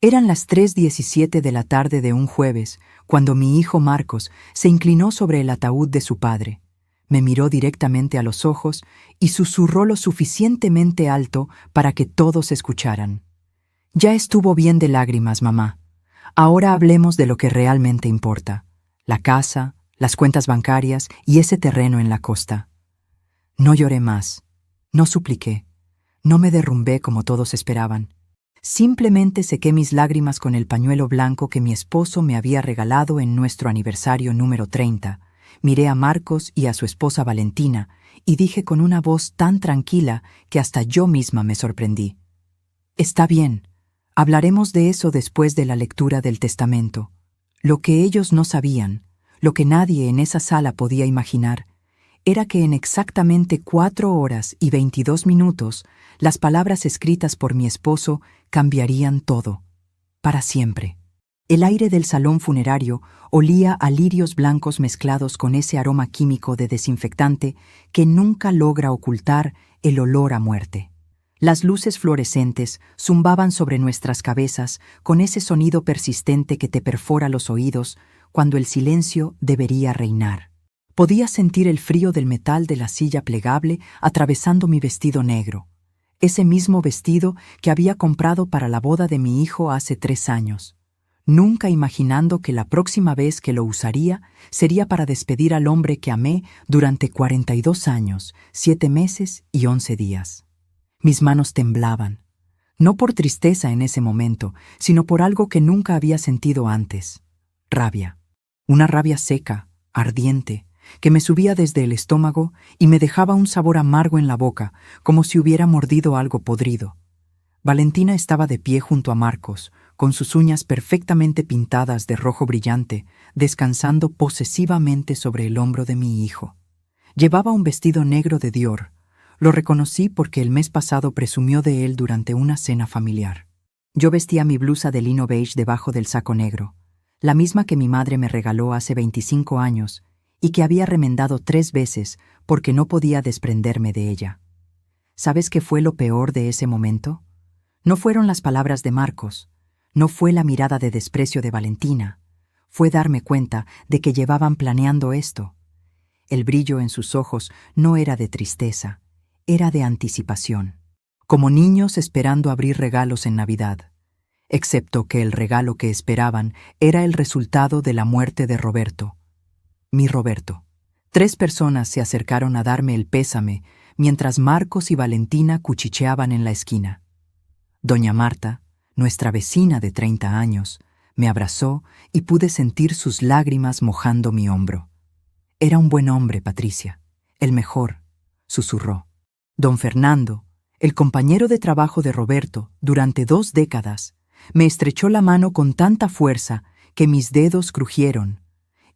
Eran las 3:17 de la tarde de un jueves, cuando mi hijo Marcos se inclinó sobre el ataúd de su padre. Me miró directamente a los ojos y susurró lo suficientemente alto para que todos escucharan. Ya estuvo bien de lágrimas, mamá. Ahora hablemos de lo que realmente importa: la casa, las cuentas bancarias y ese terreno en la costa. No lloré más, no supliqué, no me derrumbé como todos esperaban. Simplemente sequé mis lágrimas con el pañuelo blanco que mi esposo me había regalado en nuestro aniversario número 30. Miré a Marcos y a su esposa Valentina y dije con una voz tan tranquila que hasta yo misma me sorprendí: Está bien, hablaremos de eso después de la lectura del testamento. Lo que ellos no sabían, lo que nadie en esa sala podía imaginar, era que en exactamente 4 horas y 22 minutos, las palabras escritas por mi esposo cambiarían todo, para siempre. El aire del salón funerario olía a lirios blancos mezclados con ese aroma químico de desinfectante que nunca logra ocultar el olor a muerte. Las luces fluorescentes zumbaban sobre nuestras cabezas con ese sonido persistente que te perfora los oídos cuando el silencio debería reinar. Podía sentir el frío del metal de la silla plegable atravesando mi vestido negro, ese mismo vestido que había comprado para la boda de mi hijo hace 3 años, nunca imaginando que la próxima vez que lo usaría sería para despedir al hombre que amé durante 42 años, 7 meses y 11 días. Mis manos temblaban, no por tristeza en ese momento, sino por algo que nunca había sentido antes: rabia. Una rabia seca, ardiente, que me subía desde el estómago y me dejaba un sabor amargo en la boca, como si hubiera mordido algo podrido. Valentina estaba de pie junto a Marcos, con sus uñas perfectamente pintadas de rojo brillante, descansando posesivamente sobre el hombro de mi hijo. Llevaba un vestido negro de Dior. Lo reconocí porque el mes pasado presumió de él durante una cena familiar. Yo vestía mi blusa de lino beige debajo del saco negro, la misma que mi madre me regaló hace 25 años, y que había remendado 3 veces porque no podía desprenderme de ella. ¿Sabes qué fue lo peor de ese momento? No fueron las palabras de Marcos, no fue la mirada de desprecio de Valentina, fue darme cuenta de que llevaban planeando esto. El brillo en sus ojos no era de tristeza, era de anticipación, como niños esperando abrir regalos en Navidad, excepto que el regalo que esperaban era el resultado de la muerte de Roberto. Mi Roberto. 3 personas se acercaron a darme el pésame mientras Marcos y Valentina cuchicheaban en la esquina. Doña Marta, nuestra vecina de 30 años, me abrazó y pude sentir sus lágrimas mojando mi hombro. Era un buen hombre, Patricia, el mejor, susurró. Don Fernando, el compañero de trabajo de Roberto durante 2 décadas, me estrechó la mano con tanta fuerza que mis dedos crujieron.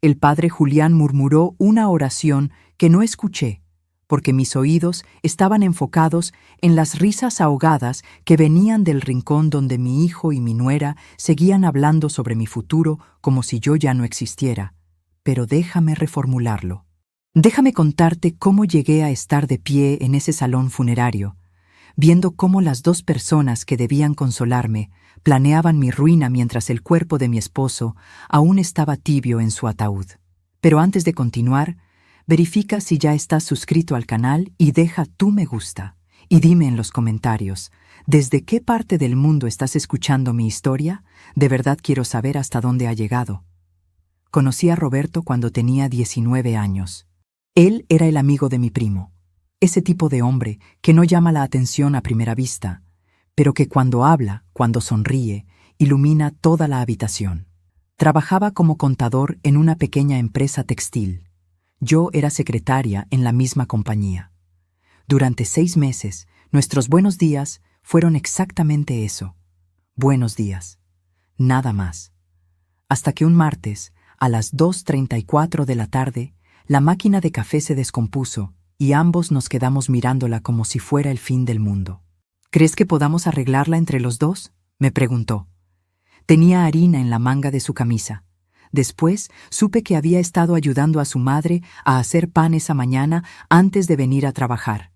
El padre Julián murmuró una oración que no escuché, porque mis oídos estaban enfocados en las risas ahogadas que venían del rincón donde mi hijo y mi nuera seguían hablando sobre mi futuro como si yo ya no existiera. Pero déjame reformularlo. Déjame contarte cómo llegué a estar de pie en ese salón funerario, viendo cómo las 2 personas que debían consolarme planeaban mi ruina mientras el cuerpo de mi esposo aún estaba tibio en su ataúd. Pero antes de continuar, verifica si ya estás suscrito al canal y deja tu me gusta. Y dime en los comentarios, ¿desde qué parte del mundo estás escuchando mi historia? De verdad quiero saber hasta dónde ha llegado. Conocí a Roberto cuando tenía 19 años. Él era el amigo de mi primo, ese tipo de hombre que no llama la atención a primera vista, pero que cuando habla, cuando sonríe, ilumina toda la habitación. Trabajaba como contador en una pequeña empresa textil. Yo era secretaria en la misma compañía. Durante 6 meses, nuestros buenos días fueron exactamente eso: buenos días. Nada más. Hasta que un martes, a las 2:34 de la tarde, la máquina de café se descompuso y ambos nos quedamos mirándola como si fuera el fin del mundo. ¿Crees que podamos arreglarla entre los 2? Me preguntó. Tenía harina en la manga de su camisa. Después supe que había estado ayudando a su madre a hacer pan esa mañana antes de venir a trabajar.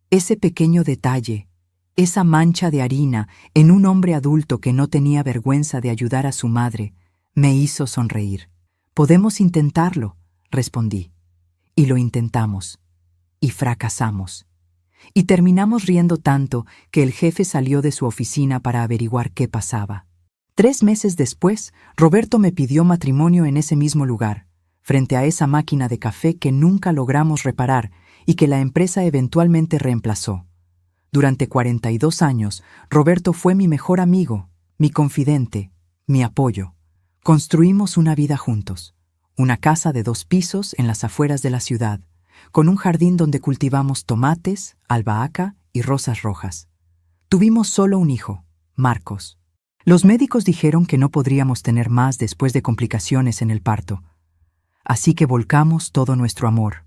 Ese pequeño detalle, Esa mancha de harina en un hombre adulto que no tenía vergüenza de ayudar a su madre me hizo sonreír. «Podemos intentarlo», respondí. Y lo intentamos. Y fracasamos. Y terminamos riendo tanto que el jefe salió de su oficina para averiguar qué pasaba. 3 meses después, Roberto me pidió matrimonio en ese mismo lugar, frente a esa máquina de café que nunca logramos reparar y que la empresa eventualmente reemplazó. Durante 42 años, Roberto fue mi mejor amigo, mi confidente, mi apoyo. Construimos una vida juntos, una casa de 2 pisos en las afueras de la ciudad, con un jardín donde cultivamos tomates, albahaca y rosas rojas. Tuvimos solo un hijo, Marcos. Los médicos dijeron que no podríamos tener más después de complicaciones en el parto. Así que volcamos todo nuestro amor,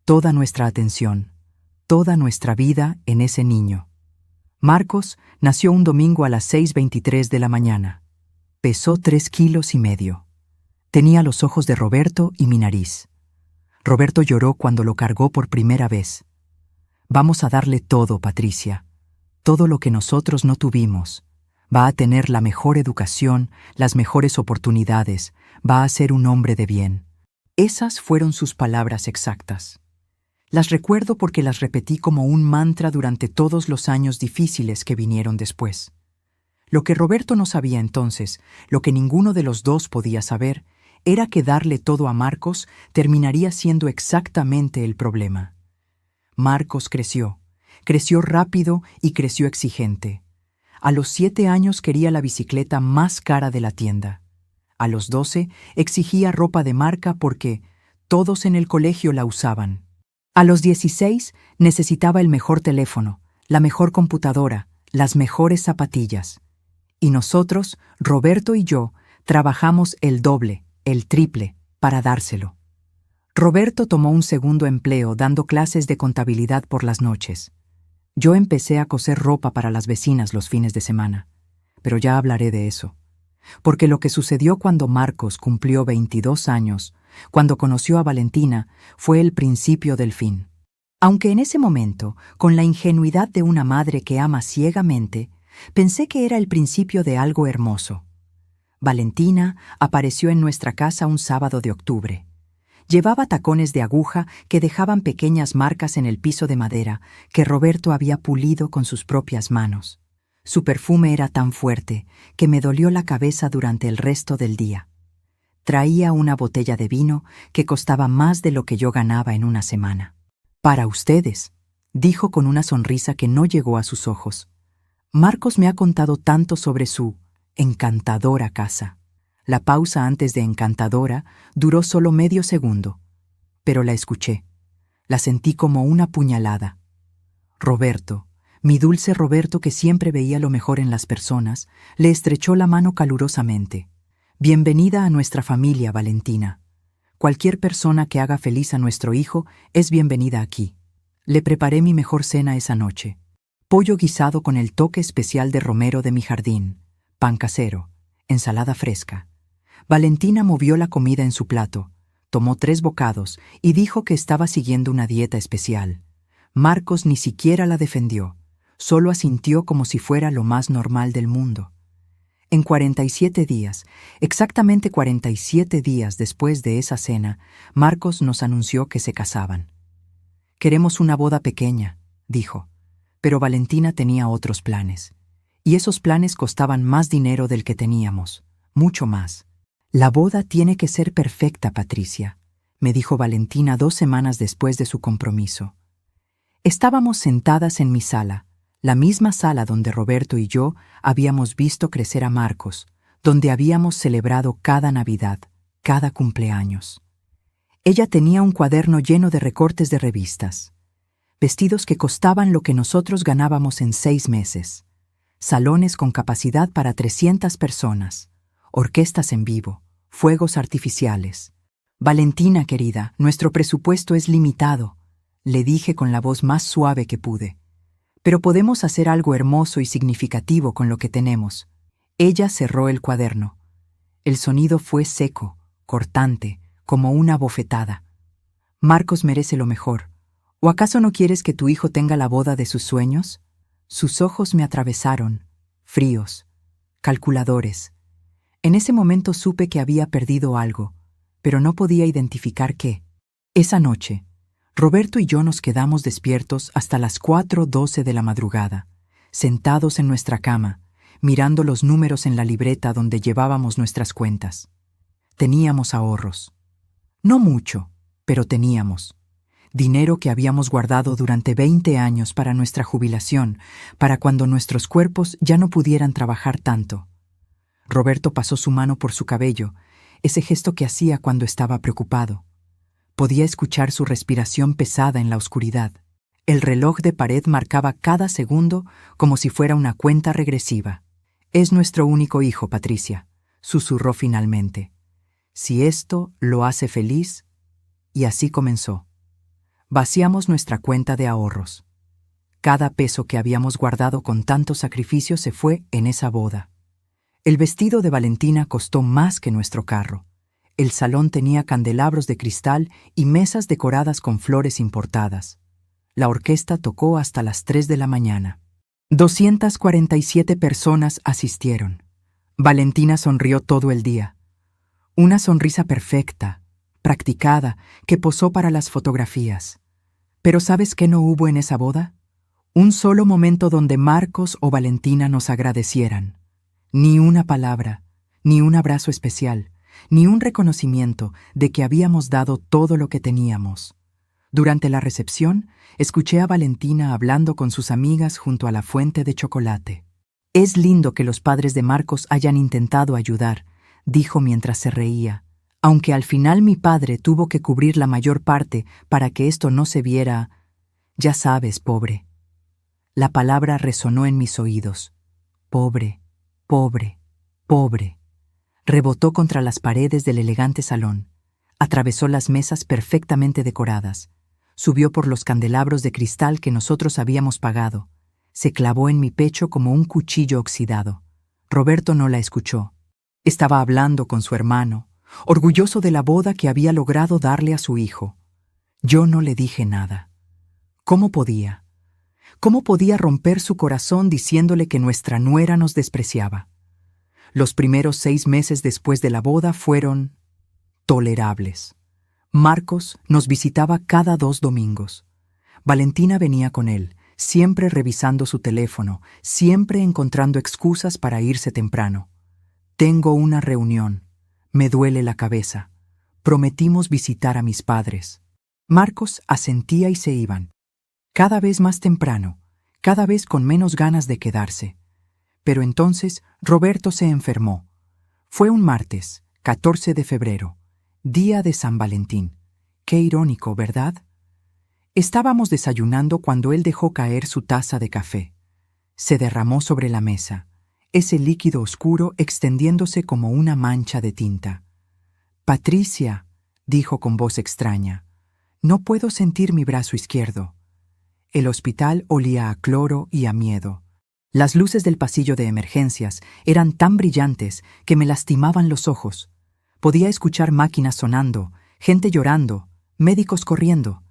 toda nuestra atención, toda nuestra vida en ese niño. Marcos nació un domingo a las 6:23 de la mañana. Pesó 3,5 kilos. Tenía los ojos de Roberto y mi nariz. Roberto lloró cuando lo cargó por primera vez. Vamos a darle todo, Patricia. Todo lo que nosotros no tuvimos. Va a tener la mejor educación, las mejores oportunidades. Va a ser un hombre de bien. Esas fueron sus palabras exactas. Las recuerdo porque las repetí como un mantra durante todos los años difíciles que vinieron después. Lo que Roberto no sabía entonces, lo que ninguno de los dos podía saber, era que darle todo a Marcos terminaría siendo exactamente el problema. Marcos creció rápido y creció exigente. A los 7 años quería la bicicleta más cara de la tienda. A los 12 exigía ropa de marca porque todos en el colegio la usaban. A los 16 necesitaba el mejor teléfono, la mejor computadora, las mejores zapatillas. Y nosotros, Roberto y yo, trabajamos el doble, el triple, para dárselo. Roberto tomó un segundo empleo dando clases de contabilidad por las noches. Yo empecé a coser ropa para las vecinas los fines de semana, pero ya hablaré de eso. Porque lo que sucedió cuando Marcos cumplió 22 años, cuando conoció a Valentina, fue el principio del fin. Aunque en ese momento, con la ingenuidad de una madre que ama ciegamente, pensé que era el principio de algo hermoso. Valentina apareció en nuestra casa un sábado de octubre. Llevaba tacones de aguja que dejaban pequeñas marcas en el piso de madera que Roberto había pulido con sus propias manos. Su perfume era tan fuerte que me dolió la cabeza durante el resto del día. Traía una botella de vino que costaba más de lo que yo ganaba en una semana. «Para ustedes», dijo con una sonrisa que no llegó a sus ojos. Marcos me ha contado tanto sobre su encantadora casa. La pausa antes de encantadora duró solo medio segundo, pero la escuché. La sentí como una puñalada. Roberto, mi dulce Roberto que siempre veía lo mejor en las personas, le estrechó la mano calurosamente. «Bienvenida a nuestra familia, Valentina. Cualquier persona que haga feliz a nuestro hijo es bienvenida aquí». Le preparé mi mejor cena esa noche. Pollo guisado con el toque especial de romero de mi jardín, pan casero, ensalada fresca. Valentina movió la comida en su plato, tomó 3 bocados y dijo que estaba siguiendo una dieta especial. Marcos ni siquiera la defendió, solo asintió como si fuera lo más normal del mundo. En 47 días, exactamente 47 días después de esa cena, Marcos nos anunció que se casaban. «Queremos una boda pequeña», dijo, pero Valentina tenía otros planes. Y esos planes costaban más dinero del que teníamos, mucho más. «La boda tiene que ser perfecta, Patricia», me dijo Valentina 2 semanas después de su compromiso. Estábamos sentadas en mi sala, la misma sala donde Roberto y yo habíamos visto crecer a Marcos, donde habíamos celebrado cada Navidad, cada cumpleaños. Ella tenía un cuaderno lleno de recortes de revistas, vestidos que costaban lo que nosotros ganábamos en 6 meses, salones con capacidad para 300 personas, orquestas en vivo, fuegos artificiales. «Valentina, querida, nuestro presupuesto es limitado», le dije con la voz más suave que pude. «Pero podemos hacer algo hermoso y significativo con lo que tenemos». Ella cerró el cuaderno. El sonido fue seco, cortante, como una bofetada. «Marcos merece lo mejor. ¿O acaso no quieres que tu hijo tenga la boda de sus sueños?» Sus ojos me atravesaron, fríos, calculadores. En ese momento supe que había perdido algo, pero no podía identificar qué. Esa noche, Roberto y yo nos quedamos despiertos hasta las 4:12 de la madrugada, sentados en nuestra cama, mirando los números en la libreta donde llevábamos nuestras cuentas. Teníamos ahorros. No mucho, pero teníamos. Dinero que habíamos guardado durante 20 años para nuestra jubilación, para cuando nuestros cuerpos ya no pudieran trabajar tanto. Roberto pasó su mano por su cabello, ese gesto que hacía cuando estaba preocupado. Podía escuchar su respiración pesada en la oscuridad. El reloj de pared marcaba cada segundo como si fuera una cuenta regresiva. «Es nuestro único hijo, Patricia», susurró finalmente. «Si esto lo hace feliz». Y así comenzó. Vaciamos nuestra cuenta de ahorros. Cada peso que habíamos guardado con tanto sacrificio se fue en esa boda. El vestido de Valentina costó más que nuestro carro. El salón tenía candelabros de cristal y mesas decoradas con flores importadas. La orquesta tocó hasta las 3 de la mañana. 247 personas asistieron. Valentina sonrió todo el día. Una sonrisa perfecta, practicada, que posó para las fotografías. Pero ¿sabes qué no hubo en esa boda? Un solo momento donde Marcos o Valentina nos agradecieran. Ni una palabra, ni un abrazo especial, ni un reconocimiento de que habíamos dado todo lo que teníamos. Durante la recepción, escuché a Valentina hablando con sus amigas junto a la fuente de chocolate. «Es lindo que los padres de Marcos hayan intentado ayudar», dijo mientras se reía, «aunque al final mi padre tuvo que cubrir la mayor parte para que esto no se viera. Ya sabes, pobre». La palabra resonó en mis oídos. Pobre, pobre, pobre. Rebotó contra las paredes del elegante salón. Atravesó las mesas perfectamente decoradas. Subió por los candelabros de cristal que nosotros habíamos pagado. Se clavó en mi pecho como un cuchillo oxidado. Roberto no la escuchó. Estaba hablando con su hermano, orgulloso de la boda que había logrado darle a su hijo. Yo no le dije nada. ¿Cómo podía? ¿Cómo podía romper su corazón diciéndole que nuestra nuera nos despreciaba? Los primeros 6 meses después de la boda fueron tolerables. Marcos nos visitaba cada 2 domingos. Valentina venía con él, siempre revisando su teléfono, siempre encontrando excusas para irse temprano. «Tengo una reunión. Me duele la cabeza. Prometimos visitar a mis padres». Marcos asentía y se iban. Cada vez más temprano, cada vez con menos ganas de quedarse. Pero entonces Roberto se enfermó. Fue un martes, 14 de febrero, día de San Valentín. Qué irónico, ¿verdad? Estábamos desayunando cuando él dejó caer su taza de café. Se derramó sobre la mesa, ese líquido oscuro extendiéndose como una mancha de tinta. «Patricia», dijo con voz extraña, «no puedo sentir mi brazo izquierdo». El hospital olía a cloro y a miedo. Las luces del pasillo de emergencias eran tan brillantes que me lastimaban los ojos. Podía escuchar máquinas sonando, gente llorando, médicos corriendo.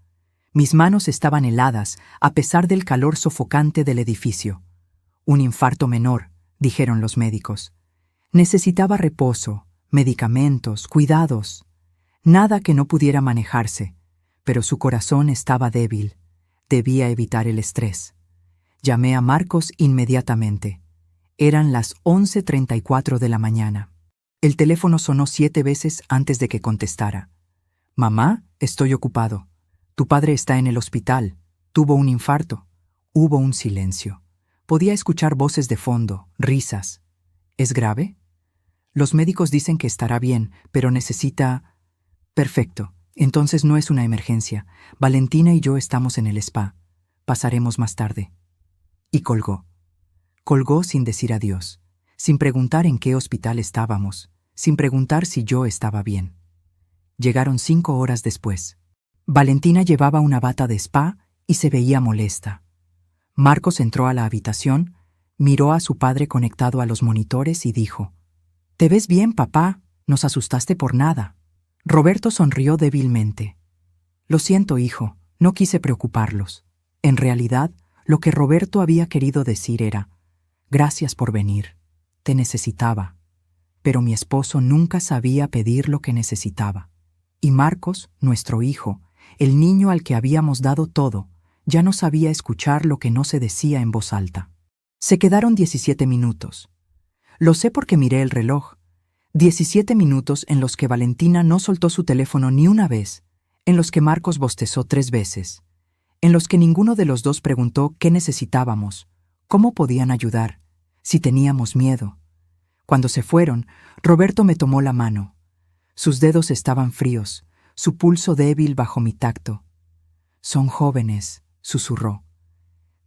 Mis manos estaban heladas a pesar del calor sofocante del edificio. Un infarto menor, dijeron los médicos. Necesitaba reposo, medicamentos, cuidados. Nada que no pudiera manejarse, pero su corazón estaba débil. Debía evitar el estrés. Llamé a Marcos inmediatamente. Eran las 11:34 de la mañana. El teléfono sonó 7 veces antes de que contestara. «Mamá, estoy ocupado. Tu padre está en el hospital. Tuvo un infarto». Hubo un silencio. Podía escuchar voces de fondo, risas. «¿Es grave?» «Los médicos dicen que estará bien, pero necesita...» «Perfecto. Entonces no es una emergencia. Valentina y yo estamos en el spa. Pasaremos más tarde». Y colgó. Colgó sin decir adiós, sin preguntar en qué hospital estábamos, sin preguntar si yo estaba bien. Llegaron 5 horas después. Valentina llevaba una bata de spa y se veía molesta. Marcos entró a la habitación, miró a su padre conectado a los monitores y dijo: «¿Te ves bien, papá? Nos asustaste por nada». Roberto sonrió débilmente. «Lo siento, hijo, no quise preocuparlos. En realidad, Lo que Roberto había querido decir era: gracias por venir, te necesitaba. Pero mi esposo nunca sabía pedir lo que necesitaba. Y Marcos, nuestro hijo, el niño al que habíamos dado todo, ya no sabía escuchar lo que no se decía en voz alta. Se quedaron 17 minutos. Lo sé porque miré el reloj. 17 minutos en los que Valentina no soltó su teléfono ni una vez, en los que Marcos bostezó 3 veces, en los que ninguno de los dos preguntó qué necesitábamos, cómo podían ayudar, si teníamos miedo. Cuando se fueron, Roberto me tomó la mano. Sus dedos estaban fríos, su pulso débil bajo mi tacto. Son jóvenes, susurró.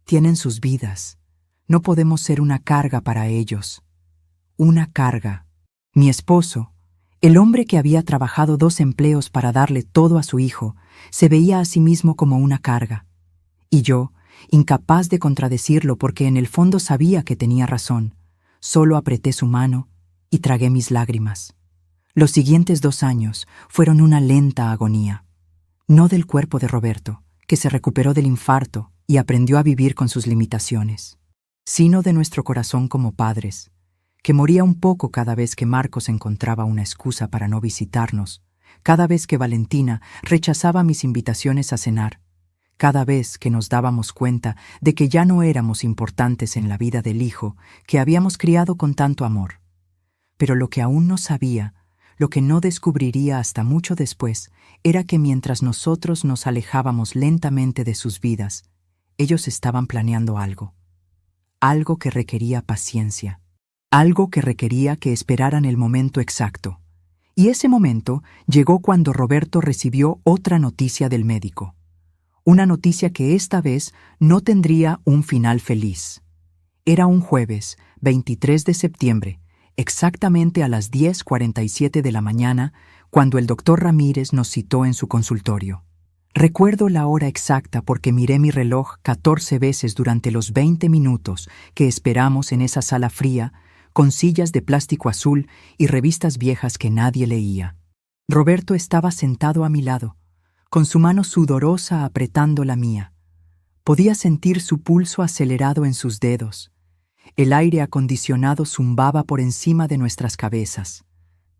Tienen sus vidas. No podemos ser una carga para ellos. Una carga. Mi esposo, el hombre que había trabajado 2 empleos para darle todo a su hijo, se veía a sí mismo como una carga. Y yo, incapaz de contradecirlo porque en el fondo sabía que tenía razón, solo apreté su mano y tragué mis lágrimas. Los siguientes 2 años fueron una lenta agonía. No del cuerpo de Roberto, que se recuperó del infarto y aprendió a vivir con sus limitaciones, sino de nuestro corazón como padres, que moría un poco cada vez que Marcos encontraba una excusa para no visitarnos, cada vez que Valentina rechazaba mis invitaciones a cenar, cada vez que nos dábamos cuenta de que ya no éramos importantes en la vida del hijo que habíamos criado con tanto amor. Pero lo que aún no sabía, lo que no descubriría hasta mucho después, era que mientras nosotros nos alejábamos lentamente de sus vidas, ellos estaban planeando algo. Algo que requería paciencia. Algo que requería que esperaran el momento exacto. Y ese momento llegó cuando Roberto recibió otra noticia del médico. Una noticia que esta vez no tendría un final feliz. Era un jueves, 23 de septiembre, exactamente a las 10:47 de la mañana, cuando el doctor Ramírez nos citó en su consultorio. Recuerdo la hora exacta porque miré mi reloj 14 veces durante los 20 minutos que esperamos en esa sala fría, con sillas de plástico azul y revistas viejas que nadie leía. Roberto estaba sentado a mi lado, con su mano sudorosa apretando la mía. Podía sentir su pulso acelerado en sus dedos. El aire acondicionado zumbaba por encima de nuestras cabezas,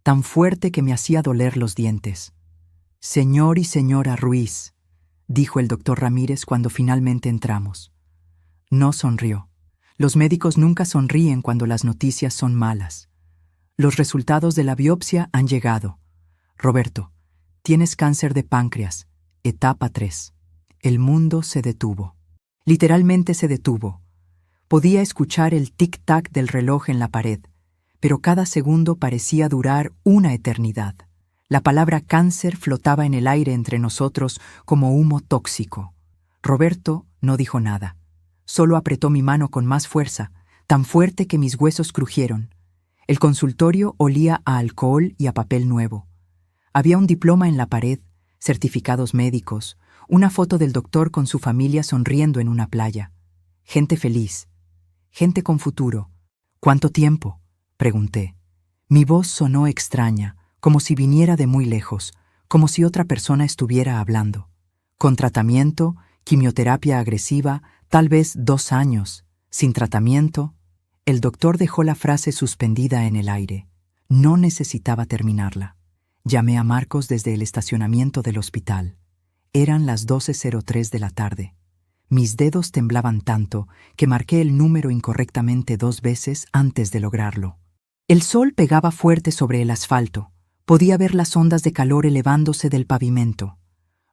tan fuerte que me hacía doler los dientes. «Señor y señora Ruiz», dijo el doctor Ramírez cuando finalmente entramos. No sonrió. Los médicos nunca sonríen cuando las noticias son malas. Los resultados de la biopsia han llegado. Roberto, tienes cáncer de páncreas, etapa 3. El mundo se detuvo. Literalmente se detuvo. Podía escuchar el tic-tac del reloj en la pared, pero cada segundo parecía durar una eternidad. La palabra cáncer flotaba en el aire entre nosotros como humo tóxico. Roberto no dijo nada. Solo apretó mi mano con más fuerza, tan fuerte que mis huesos crujieron. El consultorio olía a alcohol y a papel nuevo. Había un diploma en la pared, certificados médicos, una foto del doctor con su familia sonriendo en una playa. Gente feliz. Gente con futuro. ¿Cuánto tiempo?, pregunté. Mi voz sonó extraña, como si viniera de muy lejos, como si otra persona estuviera hablando. Con tratamiento, quimioterapia agresiva, tal vez 2 años. Sin tratamiento. El doctor dejó la frase suspendida en el aire. No necesitaba terminarla. Llamé a Marcos desde el estacionamiento del hospital. Eran las 12:03 de la tarde. Mis dedos temblaban tanto que marqué el número incorrectamente 2 veces antes de lograrlo. El sol pegaba fuerte sobre el asfalto. Podía ver las ondas de calor elevándose del pavimento.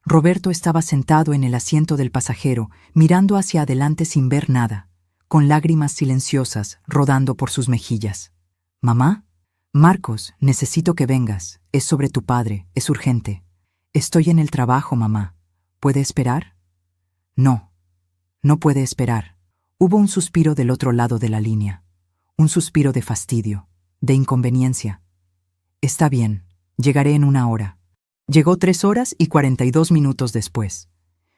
Roberto estaba sentado en el asiento del pasajero, mirando hacia adelante sin ver nada, con lágrimas silenciosas rodando por sus mejillas. «¿Mamá? Marcos, necesito que vengas. Es sobre tu padre, es urgente». «Estoy en el trabajo, mamá. ¿Puede esperar?» «No, no puede esperar». Hubo un suspiro del otro lado de la línea. Un suspiro de fastidio, de inconveniencia. «Está bien, llegaré en 1 hora». Llegó 3 horas y 42 minutos después.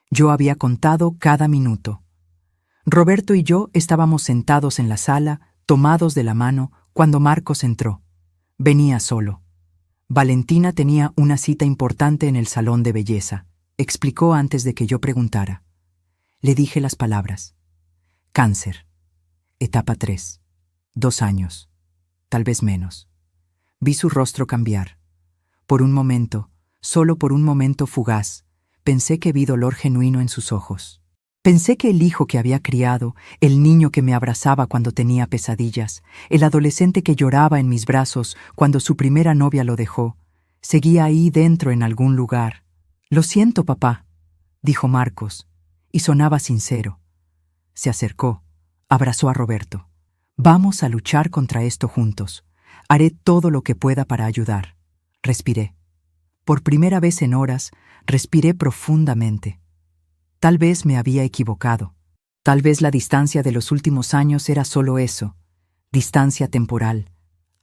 Yo había contado cada minuto. Roberto y yo estábamos sentados en la sala, tomados de la mano, cuando Marcos entró. Venía solo. Valentina tenía una cita importante en el salón de belleza, explicó antes de que yo preguntara. Le dije las palabras. Cáncer. Etapa 3. 2 años. Tal vez menos. Vi su rostro cambiar. Por un momento, solo por un momento fugaz, pensé que vi dolor genuino en sus ojos. Pensé que el hijo que había criado, el niño que me abrazaba cuando tenía pesadillas, el adolescente que lloraba en mis brazos cuando su primera novia lo dejó, seguía ahí dentro en algún lugar. «Lo siento, papá», dijo Marcos, y sonaba sincero. Se acercó, abrazó a Roberto. «Vamos a luchar contra esto juntos. Haré todo lo que pueda para ayudar». Respiré. Por primera vez en horas, respiré profundamente. Tal vez me había equivocado. Tal vez la distancia de los últimos años era solo eso, distancia temporal,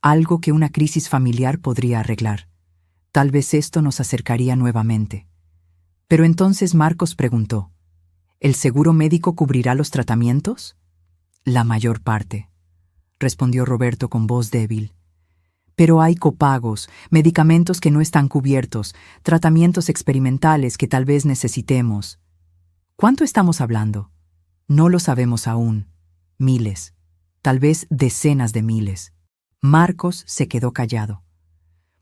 algo que una crisis familiar podría arreglar. Tal vez esto nos acercaría nuevamente. Pero entonces Marcos preguntó, ¿el seguro médico cubrirá los tratamientos? La mayor parte, respondió Roberto con voz débil. Pero hay copagos, medicamentos que no están cubiertos, tratamientos experimentales que tal vez necesitemos. ¿Cuánto estamos hablando? No lo sabemos aún. Miles, tal vez decenas de miles. Marcos se quedó callado.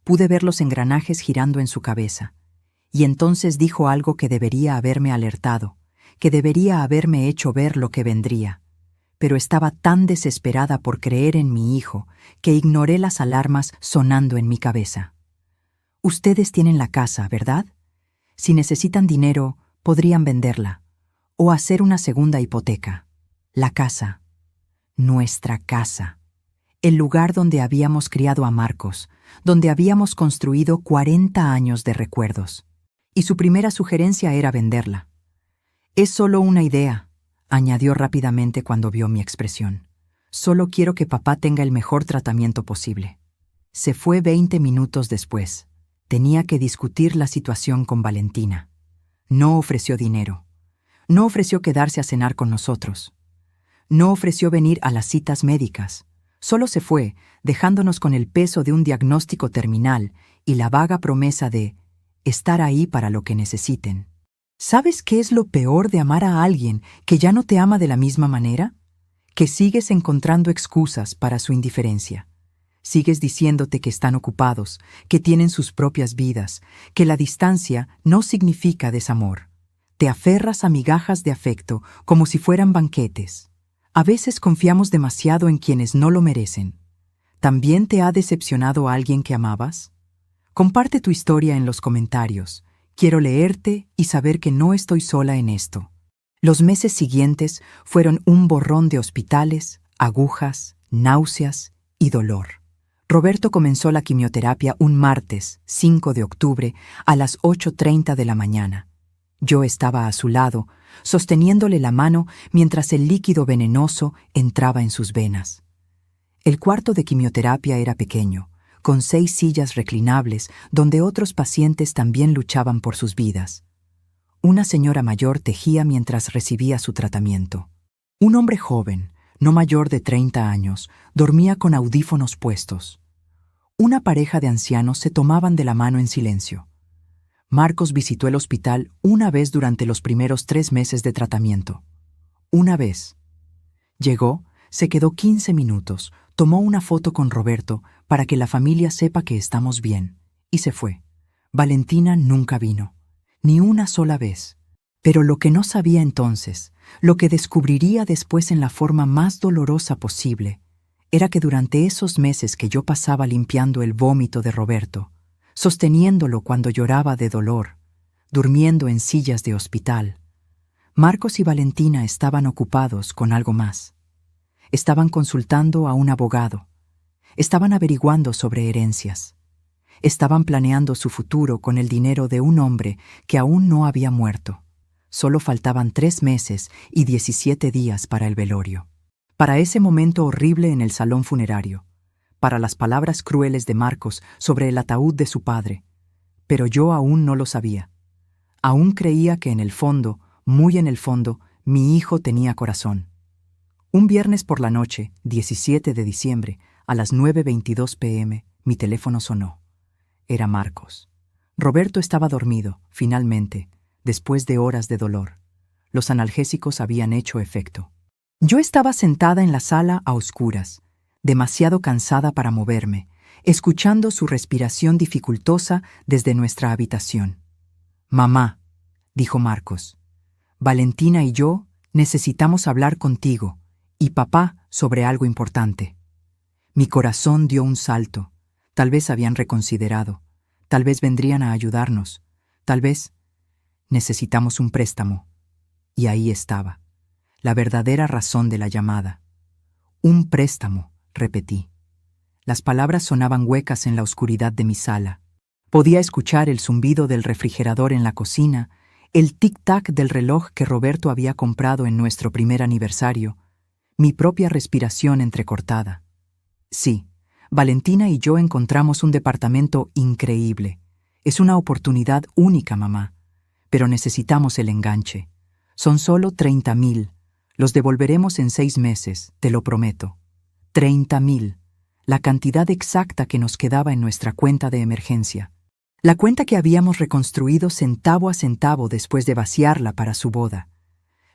Pude ver los engranajes girando en su cabeza. Y entonces dijo algo que debería haberme alertado, que debería haberme hecho ver lo que vendría. Pero estaba tan desesperada por creer en mi hijo que ignoré las alarmas sonando en mi cabeza. Ustedes tienen la casa, ¿verdad? Si necesitan dinero, podrían venderla. O hacer una segunda hipoteca. La casa. Nuestra casa. El lugar donde habíamos criado a Marcos, donde habíamos construido 40 años de recuerdos. Y su primera sugerencia era venderla. «Es solo una idea», añadió rápidamente cuando vio mi expresión. «Solo quiero que papá tenga el mejor tratamiento posible». Se fue 20 minutos después. Tenía que discutir la situación con Valentina. No ofreció dinero. No ofreció quedarse a cenar con nosotros. No ofreció venir a las citas médicas. Solo se fue, dejándonos con el peso de un diagnóstico terminal y la vaga promesa de estar ahí para lo que necesiten. ¿Sabes qué es lo peor de amar a alguien que ya no te ama de la misma manera? Que sigues encontrando excusas para su indiferencia. Sigues diciéndote que están ocupados, que tienen sus propias vidas, que la distancia no significa desamor. Te aferras a migajas de afecto como si fueran banquetes. A veces confiamos demasiado en quienes no lo merecen. ¿También te ha decepcionado alguien que amabas? Comparte tu historia en los comentarios. Quiero leerte y saber que no estoy sola en esto. Los meses siguientes fueron un borrón de hospitales, agujas, náuseas y dolor. Roberto comenzó la quimioterapia un martes, 5 de octubre, a las 8:30 de la mañana. Yo estaba a su lado, sosteniéndole la mano mientras el líquido venenoso entraba en sus venas. El cuarto de quimioterapia era pequeño, con 6 sillas reclinables donde otros pacientes también luchaban por sus vidas. Una señora mayor tejía mientras recibía su tratamiento. Un hombre joven, no mayor de 30 años, dormía con audífonos puestos. Una pareja de ancianos se tomaban de la mano en silencio. Marcos visitó el hospital una vez durante los primeros 3 meses de tratamiento. Una vez. Llegó, se quedó 15 minutos, tomó una foto con Roberto para que la familia sepa que estamos bien, y se fue. Valentina nunca vino, ni una sola vez. Pero lo que no sabía entonces, lo que descubriría después en la forma más dolorosa posible, era que durante esos meses que yo pasaba limpiando el vómito de Roberto, sosteniéndolo cuando lloraba de dolor, durmiendo en sillas de hospital, Marcos y Valentina estaban ocupados con algo más. Estaban consultando a un abogado. Estaban averiguando sobre herencias. Estaban planeando su futuro con el dinero de un hombre que aún no había muerto. Solo faltaban 3 meses y 17 días para el velorio. Para ese momento horrible en el salón funerario. Para las palabras crueles de Marcos sobre el ataúd de su padre. Pero yo aún no lo sabía. Aún creía que en el fondo, muy en el fondo, mi hijo tenía corazón. Un viernes por la noche, 17 de diciembre, a las 9:22 p.m., mi teléfono sonó. Era Marcos. Roberto estaba dormido, finalmente, después de horas de dolor. Los analgésicos habían hecho efecto. Yo estaba sentada en la sala a oscuras, demasiado cansada para moverme, escuchando su respiración dificultosa desde nuestra habitación. «Mamá», dijo Marcos, «Valentina y yo necesitamos hablar contigo, y papá sobre algo importante». Mi corazón dio un salto. Tal vez habían reconsiderado. Tal vez vendrían a ayudarnos. Tal vez necesitamos un préstamo. Y ahí estaba, la verdadera razón de la llamada. «Un préstamo», repetí. Las palabras sonaban huecas en la oscuridad de mi sala. Podía escuchar el zumbido del refrigerador en la cocina, el tic-tac del reloj que Roberto había comprado en nuestro primer aniversario, mi propia respiración entrecortada. Sí, Valentina y yo encontramos un departamento increíble. Es una oportunidad única, mamá. Pero necesitamos el enganche. Son solo 30,000. Los devolveremos en 6 meses, te lo prometo. 30,000. La cantidad exacta que nos quedaba en nuestra cuenta de emergencia. La cuenta que habíamos reconstruido centavo a centavo después de vaciarla para su boda.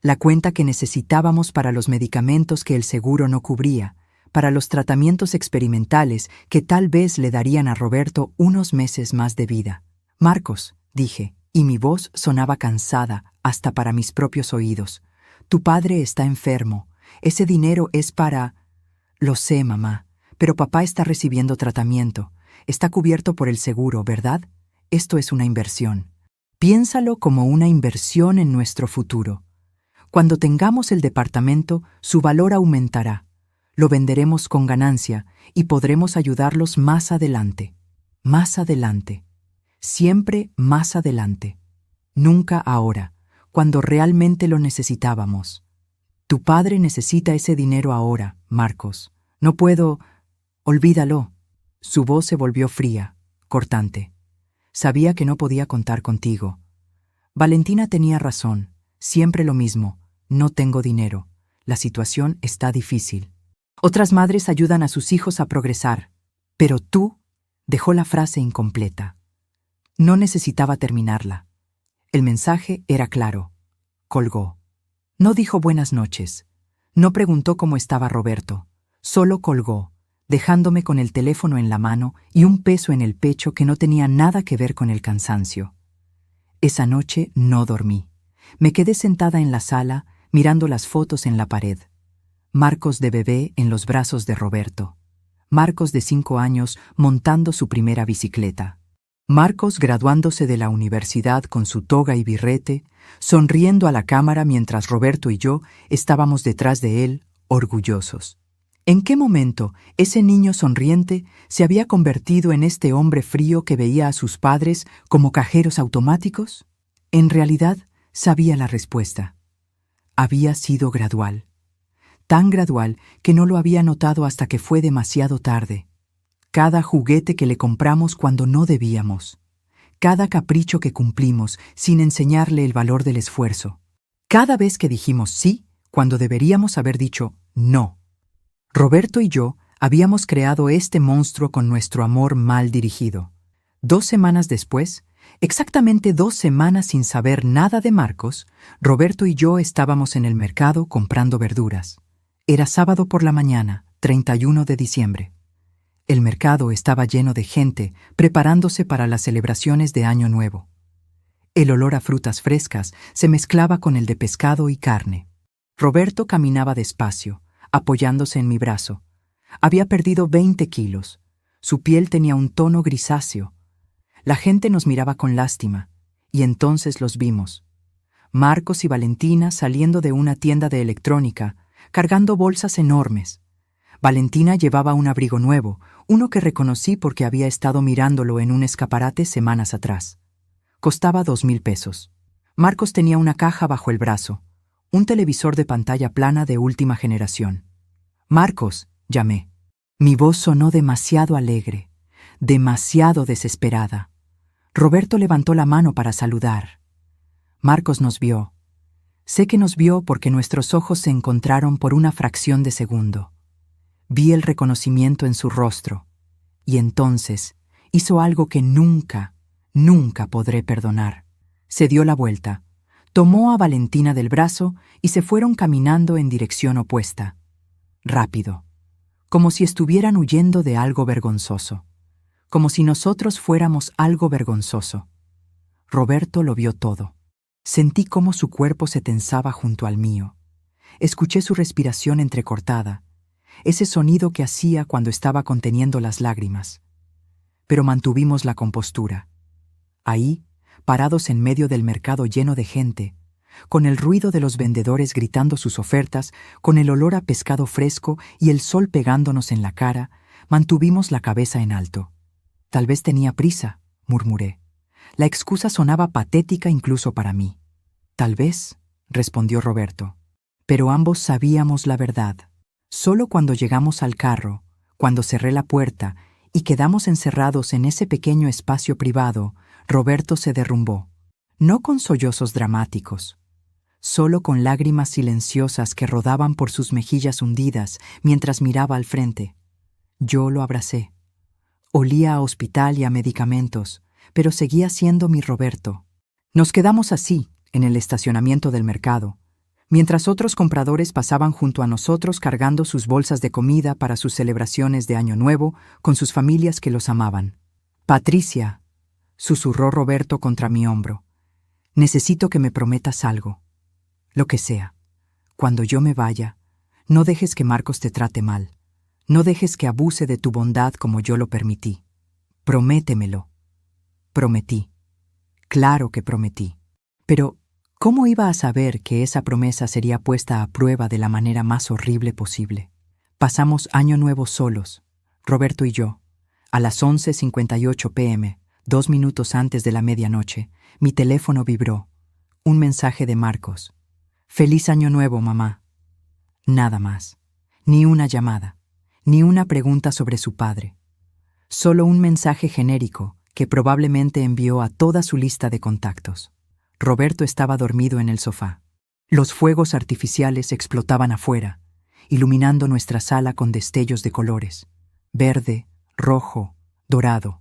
La cuenta que necesitábamos para los medicamentos que el seguro no cubría, para los tratamientos experimentales que tal vez le darían a Roberto unos meses más de vida. «Marcos», dije, y mi voz sonaba cansada hasta para mis propios oídos. «Tu padre está enfermo. Ese dinero es para...» «Lo sé, mamá, pero papá está recibiendo tratamiento. Está cubierto por el seguro, ¿verdad? Esto es una inversión. Piénsalo como una inversión en nuestro futuro. Cuando tengamos el departamento, su valor aumentará. Lo venderemos con ganancia y podremos ayudarlos más adelante. Más adelante. Siempre más adelante. Nunca ahora, cuando realmente lo necesitábamos. Tu padre necesita ese dinero ahora, Marcos. No puedo... Olvídalo». Su voz se volvió fría, cortante. «Sabía que no podía contar contigo. Valentina tenía razón. Siempre lo mismo. No tengo dinero. La situación está difícil. Otras madres ayudan a sus hijos a progresar. Pero tú...» Dejó la frase incompleta. No necesitaba terminarla. El mensaje era claro. Colgó. No dijo buenas noches. No preguntó cómo estaba Roberto. Solo colgó, dejándome con el teléfono en la mano y un peso en el pecho que no tenía nada que ver con el cansancio. Esa noche no dormí. Me quedé sentada en la sala, mirando las fotos en la pared. Marcos de bebé en los brazos de Roberto. Marcos de 5 años montando su primera bicicleta. Marcos graduándose de la universidad con su toga y birrete, sonriendo a la cámara mientras Roberto y yo estábamos detrás de él, orgullosos. ¿En qué momento ese niño sonriente se había convertido en este hombre frío que veía a sus padres como cajeros automáticos? En realidad, sabía la respuesta. Había sido gradual. Tan gradual que no lo había notado hasta que fue demasiado tarde. Cada juguete que le compramos cuando no debíamos. Cada capricho que cumplimos sin enseñarle el valor del esfuerzo. Cada vez que dijimos sí cuando deberíamos haber dicho no. Roberto y yo habíamos creado este monstruo con nuestro amor mal dirigido. 2 semanas después, exactamente 2 semanas sin saber nada de Marcos, Roberto y yo estábamos en el mercado comprando verduras. Era sábado por la mañana, 31 de diciembre. El mercado estaba lleno de gente preparándose para las celebraciones de Año Nuevo. El olor a frutas frescas se mezclaba con el de pescado y carne. Roberto caminaba despacio, apoyándose en mi brazo. Había perdido 20 kilos. Su piel tenía un tono grisáceo. La gente nos miraba con lástima, y entonces los vimos. Marcos y Valentina saliendo de una tienda de electrónica, cargando bolsas enormes. Valentina llevaba un abrigo nuevo, uno que reconocí porque había estado mirándolo en un escaparate semanas atrás. Costaba 2,000 pesos. Marcos tenía una caja bajo el brazo, un televisor de pantalla plana de última generación. «Marcos», llamé. Mi voz sonó demasiado alegre, demasiado desesperada. Roberto levantó la mano para saludar. Marcos nos vio. Sé que nos vio porque nuestros ojos se encontraron por una fracción de segundo. Vi el reconocimiento en su rostro, y entonces hizo algo que nunca, nunca podré perdonar. Se dio la vuelta, Tomó a Valentina del brazo y se fueron caminando en dirección opuesta. Rápido, como si estuvieran huyendo de algo vergonzoso, como si nosotros fuéramos algo vergonzoso. Roberto lo vio todo. Sentí cómo su cuerpo se tensaba junto al mío. Escuché su respiración entrecortada, ese sonido que hacía cuando estaba conteniendo las lágrimas. Pero mantuvimos la compostura. Ahí, parados en medio del mercado lleno de gente, con el ruido de los vendedores gritando sus ofertas, con el olor a pescado fresco y el sol pegándonos en la cara, mantuvimos la cabeza en alto. Tal vez tenía prisa, murmuré. La excusa sonaba patética incluso para mí. Tal vez, respondió Roberto. Pero ambos sabíamos la verdad. Solo cuando llegamos al carro, cuando cerré la puerta y quedamos encerrados en ese pequeño espacio privado, Roberto se derrumbó. No con sollozos dramáticos, solo con lágrimas silenciosas que rodaban por sus mejillas hundidas mientras miraba al frente. Yo lo abracé. Olía a hospital y a medicamentos, pero seguía siendo mi Roberto. Nos quedamos así, en el estacionamiento del mercado, mientras otros compradores pasaban junto a nosotros cargando sus bolsas de comida para sus celebraciones de Año Nuevo con sus familias que los amaban. «Patricia», susurró Roberto contra mi hombro, «necesito que me prometas algo. Lo que sea. Cuando yo me vaya, no dejes que Marcos te trate mal. No dejes que abuse de tu bondad como yo lo permití. Prométemelo». Prometí. Claro que prometí. Pero, ¿cómo iba a saber que esa promesa sería puesta a prueba de la manera más horrible posible? Pasamos Año Nuevo solos, Roberto y yo. A las 11:58 p.m., 2 minutos antes de la medianoche, mi teléfono vibró. Un mensaje de Marcos. «Feliz Año Nuevo, mamá». Nada más. Ni una llamada. Ni una pregunta sobre su padre. Solo un mensaje genérico que probablemente envió a toda su lista de contactos. Roberto estaba dormido en el sofá. Los fuegos artificiales explotaban afuera, iluminando nuestra sala con destellos de colores. Verde, rojo, dorado.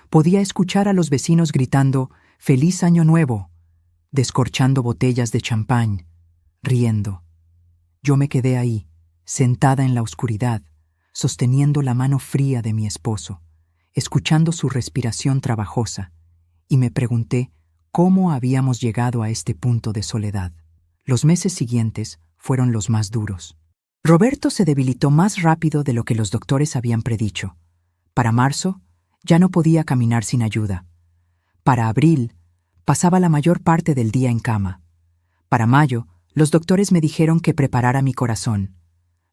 Podía escuchar a los vecinos gritando «¡Feliz Año Nuevo!», descorchando botellas de champán, riendo. Yo me quedé ahí, sentada en la oscuridad, sosteniendo la mano fría de mi esposo, escuchando su respiración trabajosa, y me pregunté cómo habíamos llegado a este punto de soledad. Los meses siguientes fueron los más duros. Roberto se debilitó más rápido de lo que los doctores habían predicho. Para marzo, ya no podía caminar sin ayuda. Para abril, pasaba la mayor parte del día en cama. Para mayo, los doctores me dijeron que preparara mi corazón.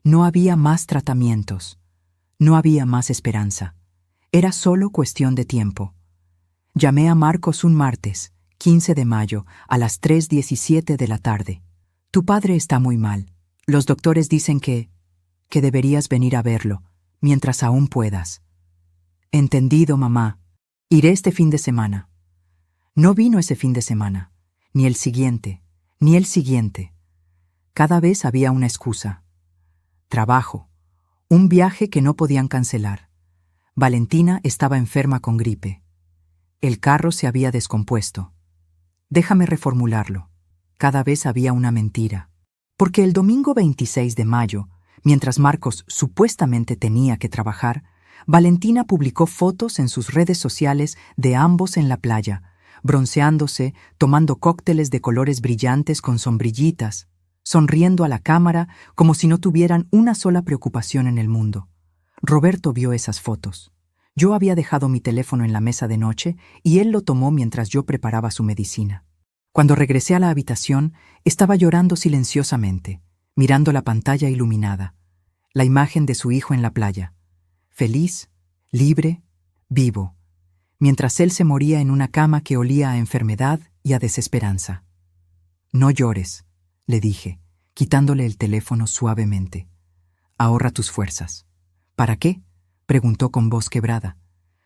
No había más tratamientos. No había más esperanza. Era solo cuestión de tiempo. Llamé a Marcos un martes, 15 de mayo, a las 3:17 de la tarde. «Tu padre está muy mal. Los doctores dicen que deberías venir a verlo, mientras aún puedas». «Entendido, mamá. Iré este fin de semana». No vino ese fin de semana, ni el siguiente, ni el siguiente. Cada vez había una excusa. Trabajo, un viaje que no podían cancelar. Valentina estaba enferma con gripe. El carro se había descompuesto. Déjame reformularlo. Cada vez había una mentira. Porque el domingo 26 de mayo, mientras Marcos supuestamente tenía que trabajar, Valentina publicó fotos en sus redes sociales de ambos en la playa, bronceándose, tomando cócteles de colores brillantes con sombrillitas, sonriendo a la cámara como si no tuvieran una sola preocupación en el mundo. Roberto vio esas fotos. Yo había dejado mi teléfono en la mesa de noche y él lo tomó mientras yo preparaba su medicina. Cuando regresé a la habitación, estaba llorando silenciosamente, mirando la pantalla iluminada, la imagen de su hijo en la playa, feliz, libre, vivo, mientras él se moría en una cama que olía a enfermedad y a desesperanza. «No llores», le dije, quitándole el teléfono suavemente. «Ahorra tus fuerzas». «¿Para qué?», preguntó con voz quebrada.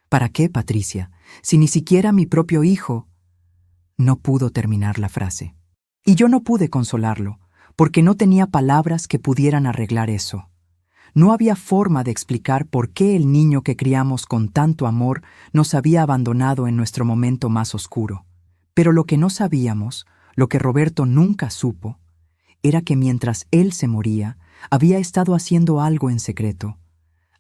«¿Para qué, Patricia? Si ni siquiera mi propio hijo...» No pudo terminar la frase. Y yo no pude consolarlo, porque no tenía palabras que pudieran arreglar eso. No había forma de explicar por qué el niño que criamos con tanto amor nos había abandonado en nuestro momento más oscuro. Pero lo que no sabíamos, Lo que Roberto nunca supo era que mientras él se moría, había estado haciendo algo en secreto,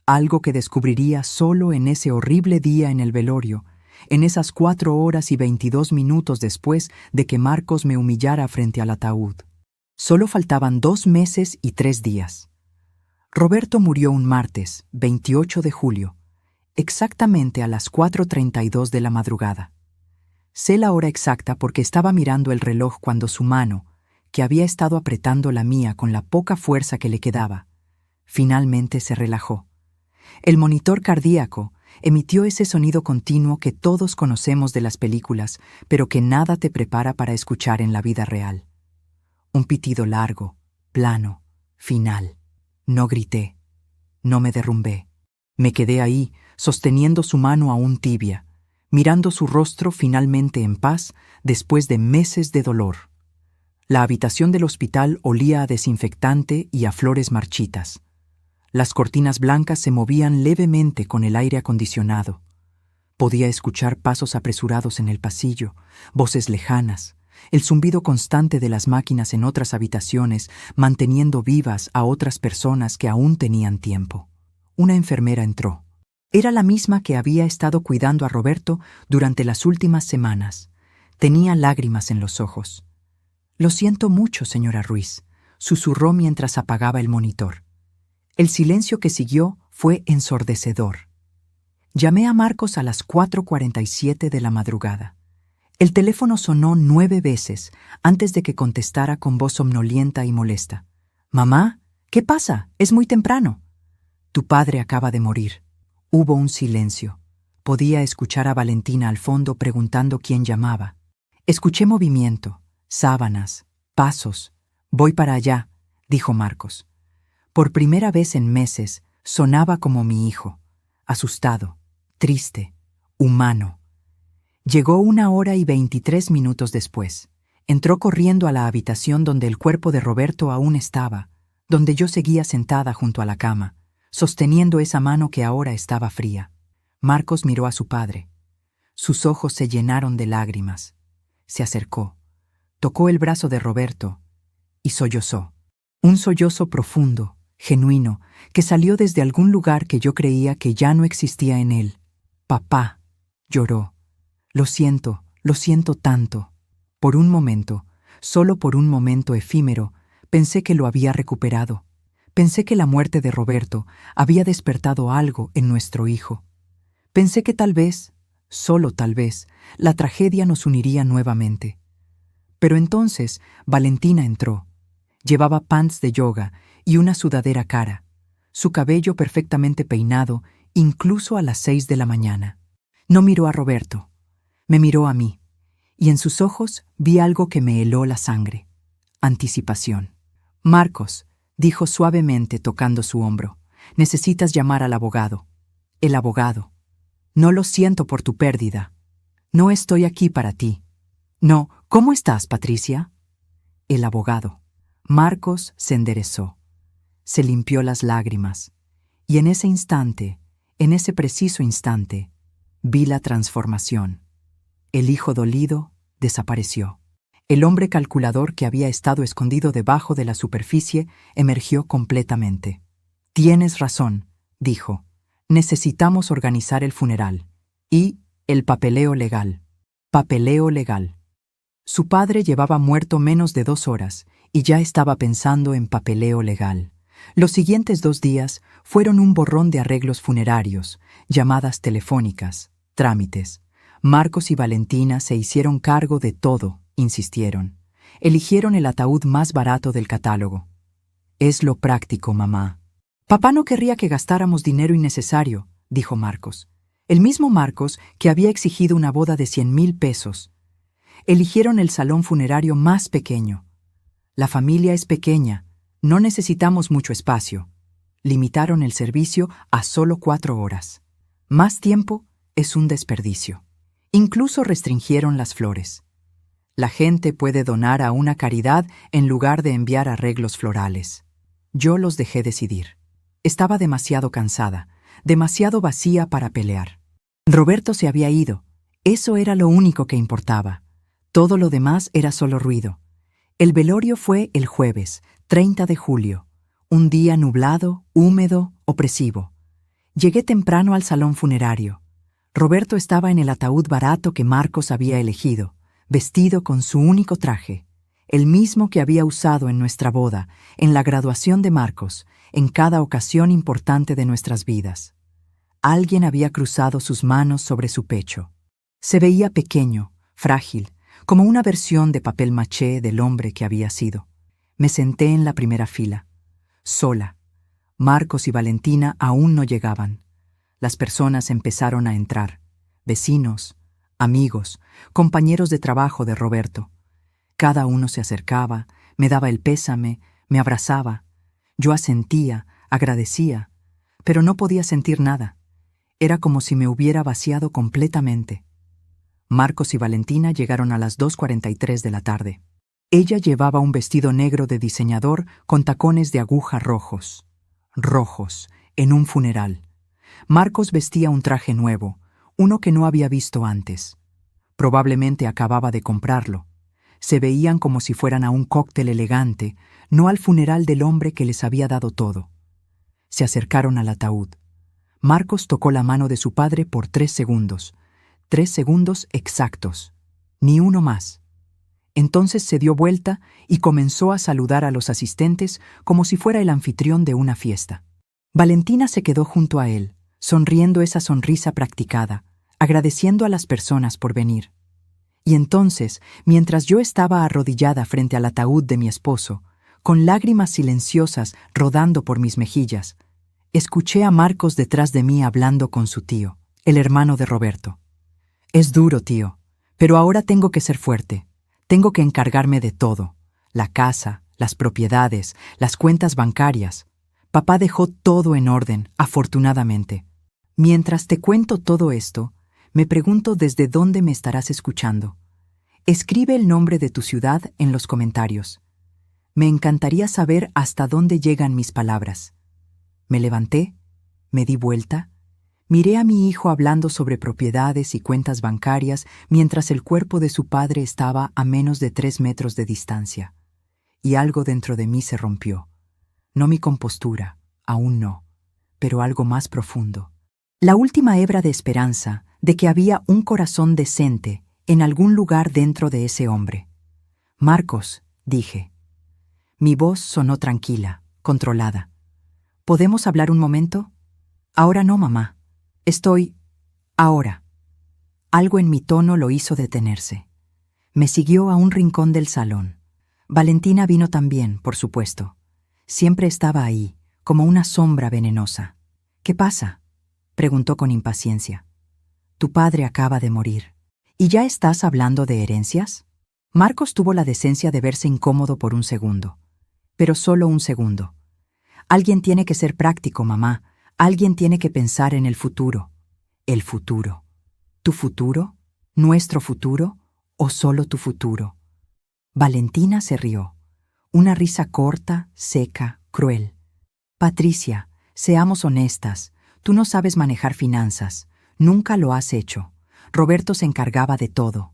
algo que descubriría solo en ese horrible día en el velorio, en esas 4 horas y 22 minutos después de que Marcos me humillara frente al ataúd. Solo faltaban 2 meses y 3 días. Roberto murió un martes, 28 de julio, exactamente a las 4:32 de la madrugada. Sé la hora exacta porque estaba mirando el reloj cuando su mano, que había estado apretando la mía con la poca fuerza que le quedaba, finalmente se relajó. El monitor cardíaco emitió ese sonido continuo que todos conocemos de las películas, pero que nada te prepara para escuchar en la vida real. Un pitido largo, plano, final. No grité, no me derrumbé. Me quedé ahí, sosteniendo su mano aún tibia, mirando su rostro finalmente en paz después de meses de dolor. La habitación del hospital olía a desinfectante y a flores marchitas. Las cortinas blancas se movían levemente con el aire acondicionado. Podía escuchar pasos apresurados en el pasillo, voces lejanas, el zumbido constante de las máquinas en otras habitaciones, manteniendo vivas a otras personas que aún tenían tiempo. Una enfermera entró. Era la misma que había estado cuidando a Roberto durante las últimas semanas. Tenía lágrimas en los ojos. «Lo siento mucho, señora Ruiz», susurró mientras apagaba el monitor. El silencio que siguió fue ensordecedor. Llamé a Marcos a las 4:47 de la madrugada. El teléfono sonó 9 veces antes de que contestara con voz somnolienta y molesta. «Mamá, ¿qué pasa? Es muy temprano». «Tu padre acaba de morir». Hubo un silencio. Podía escuchar a Valentina al fondo preguntando quién llamaba. Escuché movimiento, sábanas, pasos. «Voy para allá», dijo Marcos. Por primera vez en meses, sonaba como mi hijo, asustado, triste, humano. Llegó 1 hora y 23 minutos después. Entró corriendo a la habitación donde el cuerpo de Roberto aún estaba, donde yo seguía sentada junto a la cama, sosteniendo esa mano que ahora estaba fría. Marcos miró a su padre. Sus ojos se llenaron de lágrimas. Se acercó, tocó el brazo de Roberto y sollozó. Un sollozo profundo, genuino, que salió desde algún lugar que yo creía que ya no existía en él. «Papá», lloró. Lo siento tanto». Por un momento, solo por un momento efímero, pensé que lo había recuperado. Pensé que la muerte de Roberto había despertado algo en nuestro hijo. Pensé que tal vez, solo tal vez, la tragedia nos uniría nuevamente. Pero entonces Valentina entró. Llevaba pants de yoga y una sudadera cara, su cabello perfectamente peinado, incluso a las 6 de la mañana. No miró a Roberto, me miró a mí, y en sus ojos vi algo que me heló la sangre. Anticipación. «Marcos», dijo suavemente tocando su hombro, «necesitas llamar al abogado». «El abogado». «No lo siento por tu pérdida. No estoy aquí para ti». «No, ¿cómo estás, Patricia?» «El abogado». Marcos se enderezó. Se limpió las lágrimas. Y en ese instante, en ese preciso instante, vi la transformación. El hijo dolido desapareció. El hombre calculador que había estado escondido debajo de la superficie emergió completamente. «Tienes razón», dijo. «Necesitamos organizar el funeral. Y el papeleo legal». Papeleo legal. Su padre llevaba muerto menos de 2 horas y ya estaba pensando en papeleo legal. Los siguientes 2 días fueron un borrón de arreglos funerarios, llamadas telefónicas, trámites. Marcos y Valentina se hicieron cargo de todo, insistieron. Eligieron el ataúd más barato del catálogo. «Es lo práctico, mamá». «Papá no querría que gastáramos dinero innecesario», dijo Marcos. El mismo Marcos que había exigido una boda de 100,000 pesos. Eligieron el salón funerario más pequeño. «La familia es pequeña, no necesitamos mucho espacio». Limitaron el servicio a solo 4 horas. Más tiempo es un desperdicio. Incluso restringieron las flores. La gente puede donar a una caridad en lugar de enviar arreglos florales. Yo los dejé decidir. Estaba demasiado cansada, demasiado vacía para pelear. Roberto se había ido. Eso era lo único que importaba. Todo lo demás era solo ruido. El velorio fue el jueves, 30 de julio, un día nublado, húmedo, opresivo. Llegué temprano al salón funerario. Roberto estaba en el ataúd barato que Marcos había elegido, vestido con su único traje, el mismo que había usado en nuestra boda, en la graduación de Marcos, en cada ocasión importante de nuestras vidas. Alguien había cruzado sus manos sobre su pecho. Se veía pequeño, frágil, como una versión de papel maché del hombre que había sido. Me senté en la primera fila, sola. Marcos y Valentina aún no llegaban. Las personas empezaron a entrar. Vecinos, amigos, compañeros de trabajo de Roberto. Cada uno se acercaba, me daba el pésame, me abrazaba. Yo asentía, agradecía, pero no podía sentir nada. Era como si me hubiera vaciado completamente. Marcos y Valentina llegaron a las 2:43 de la tarde. Ella llevaba un vestido negro de diseñador con tacones de aguja rojos. Rojos, en un funeral. Marcos vestía un traje nuevo, uno que no había visto antes. Probablemente acababa de comprarlo. Se veían como si fueran a un cóctel elegante, no al funeral del hombre que les había dado todo. Se acercaron al ataúd. Marcos tocó la mano de su padre por 3 segundos. 3 segundos exactos. Ni uno más. Entonces se dio vuelta y comenzó a saludar a los asistentes como si fuera el anfitrión de una fiesta. Valentina se quedó junto a él, sonriendo esa sonrisa practicada, agradeciendo a las personas por venir. Y entonces, mientras yo estaba arrodillada frente al ataúd de mi esposo, con lágrimas silenciosas rodando por mis mejillas, escuché a Marcos detrás de mí hablando con su tío, el hermano de Roberto. Es duro, tío, pero ahora tengo que ser fuerte. Tengo que encargarme de todo. La casa, las propiedades, las cuentas bancarias. Papá dejó todo en orden, afortunadamente. Mientras te cuento todo esto, me pregunto desde dónde me estarás escuchando. Escribe el nombre de tu ciudad en los comentarios. Me encantaría saber hasta dónde llegan mis palabras. Me levanté, me di vuelta, miré a mi hijo hablando sobre propiedades y cuentas bancarias mientras el cuerpo de su padre estaba a menos de 3 metros de distancia. Y algo dentro de mí se rompió. No mi compostura, aún no, pero algo más profundo. La última hebra de esperanza de que había un corazón decente en algún lugar dentro de ese hombre. Marcos, dije. Mi voz sonó tranquila, controlada. ¿Podemos hablar un momento? Ahora no, mamá. Ahora. Algo en mi tono lo hizo detenerse. Me siguió a un rincón del salón. Valentina vino también, por supuesto. Siempre estaba ahí, como una sombra venenosa. ¿Qué pasa?, preguntó con impaciencia. Tu padre acaba de morir. ¿Y ya estás hablando de herencias? Marcos tuvo la decencia de verse incómodo por un segundo. Pero solo un segundo. Alguien tiene que ser práctico, mamá. Alguien tiene que pensar en el futuro. El futuro. ¿Tu futuro? ¿Nuestro futuro? ¿O solo tu futuro? Valentina se rió. Una risa corta, seca, cruel. Patricia, seamos honestas. Tú no sabes manejar finanzas. Nunca lo has hecho. Roberto se encargaba de todo.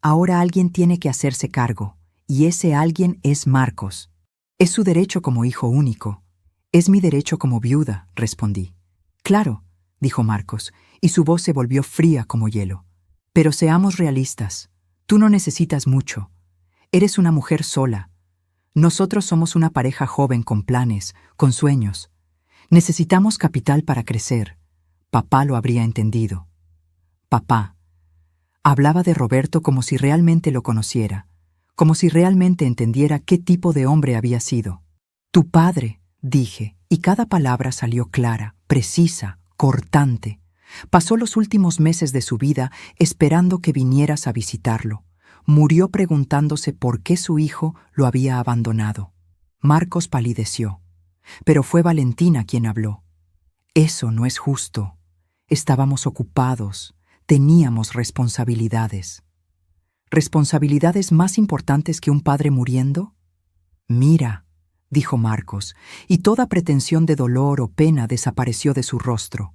Ahora alguien tiene que hacerse cargo. Y ese alguien es Marcos. Es su derecho como hijo único. Es mi derecho como viuda, respondí. Claro, dijo Marcos, y su voz se volvió fría como hielo. Pero seamos realistas. Tú no necesitas mucho. Eres una mujer sola. Nosotros somos una pareja joven con planes, con sueños. Necesitamos capital para crecer. Papá lo habría entendido. Papá. Hablaba de Roberto como si realmente lo conociera, como si realmente entendiera qué tipo de hombre había sido. Tu padre, dije, y cada palabra salió clara, precisa, cortante. Pasó los últimos meses de su vida esperando que vinieras a visitarlo. Murió preguntándose por qué su hijo lo había abandonado. Marcos palideció, pero fue Valentina quien habló. Eso no es justo. Estábamos ocupados, teníamos responsabilidades. ¿Responsabilidades más importantes que un padre muriendo? Mira, dijo Marcos, y toda pretensión de dolor o pena desapareció de su rostro.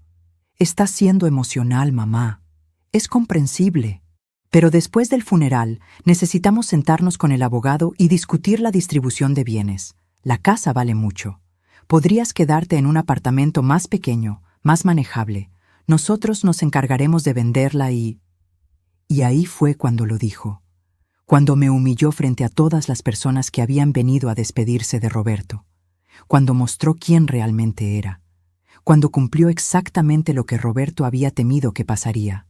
Estás siendo emocional, mamá. Es comprensible. Pero después del funeral, necesitamos sentarnos con el abogado y discutir la distribución de bienes. La casa vale mucho. Podrías quedarte en un apartamento más pequeño, más manejable. Nosotros nos encargaremos de venderla y... Y ahí fue cuando lo dijo. Cuando me humilló frente a todas las personas que habían venido a despedirse de Roberto. Cuando mostró quién realmente era. Cuando cumplió exactamente lo que Roberto había temido que pasaría.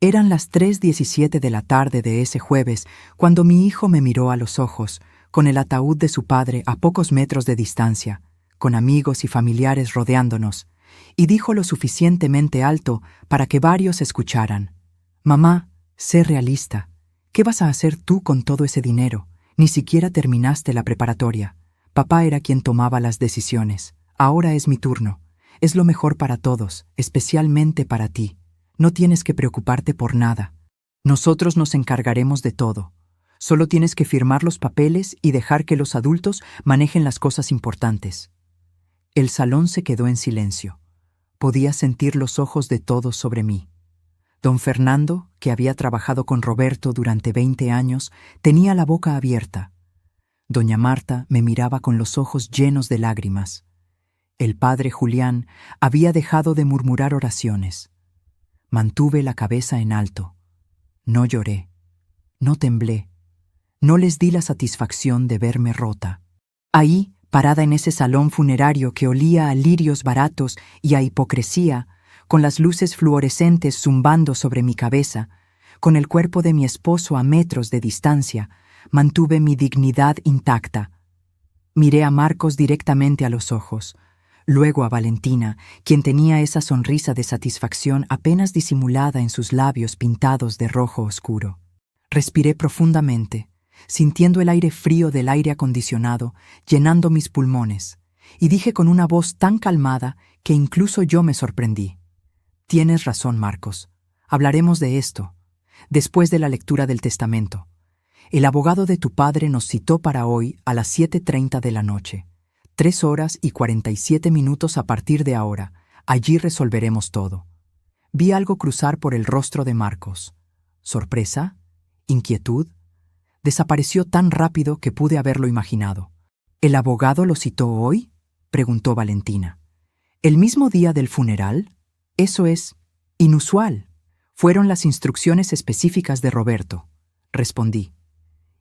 Eran las 3:17 de la tarde de ese jueves cuando mi hijo me miró a los ojos, con el ataúd de su padre a pocos metros de distancia, con amigos y familiares rodeándonos, y dijo lo suficientemente alto para que varios escucharan. «Mamá, sé realista. ¿Qué vas a hacer tú con todo ese dinero? Ni siquiera terminaste la preparatoria. Papá era quien tomaba las decisiones. Ahora es mi turno. Es lo mejor para todos, especialmente para ti. No tienes que preocuparte por nada. Nosotros nos encargaremos de todo. Solo tienes que firmar los papeles y dejar que los adultos manejen las cosas importantes». El salón se quedó en silencio. Podía sentir los ojos de todos sobre mí. Don Fernando, que había trabajado con Roberto durante 20 años, tenía la boca abierta. Doña Marta me miraba con los ojos llenos de lágrimas. El padre Julián había dejado de murmurar oraciones. Mantuve la cabeza en alto. No lloré. No temblé. No les di la satisfacción de verme rota. Ahí, parada en ese salón funerario que olía a lirios baratos y a hipocresía, con las luces fluorescentes zumbando sobre mi cabeza, con el cuerpo de mi esposo a metros de distancia, mantuve mi dignidad intacta. Miré a Marcos directamente a los ojos, luego a Valentina, quien tenía esa sonrisa de satisfacción apenas disimulada en sus labios pintados de rojo oscuro. Respiré profundamente, sintiendo el aire frío del aire acondicionado llenando mis pulmones, y dije con una voz tan calmada que incluso yo me sorprendí. «Tienes razón, Marcos. Hablaremos de esto, después de la lectura del testamento. El abogado de tu padre nos citó para hoy a las 7:30 de la noche. 3 horas y 47 minutos a partir de ahora. Allí resolveremos todo». Vi algo cruzar por el rostro de Marcos. ¿Sorpresa? ¿Inquietud? Desapareció tan rápido que pude haberlo imaginado. ¿El abogado lo citó hoy?, preguntó Valentina. ¿El mismo día del funeral? Eso es inusual. Fueron las instrucciones específicas de Roberto, respondí.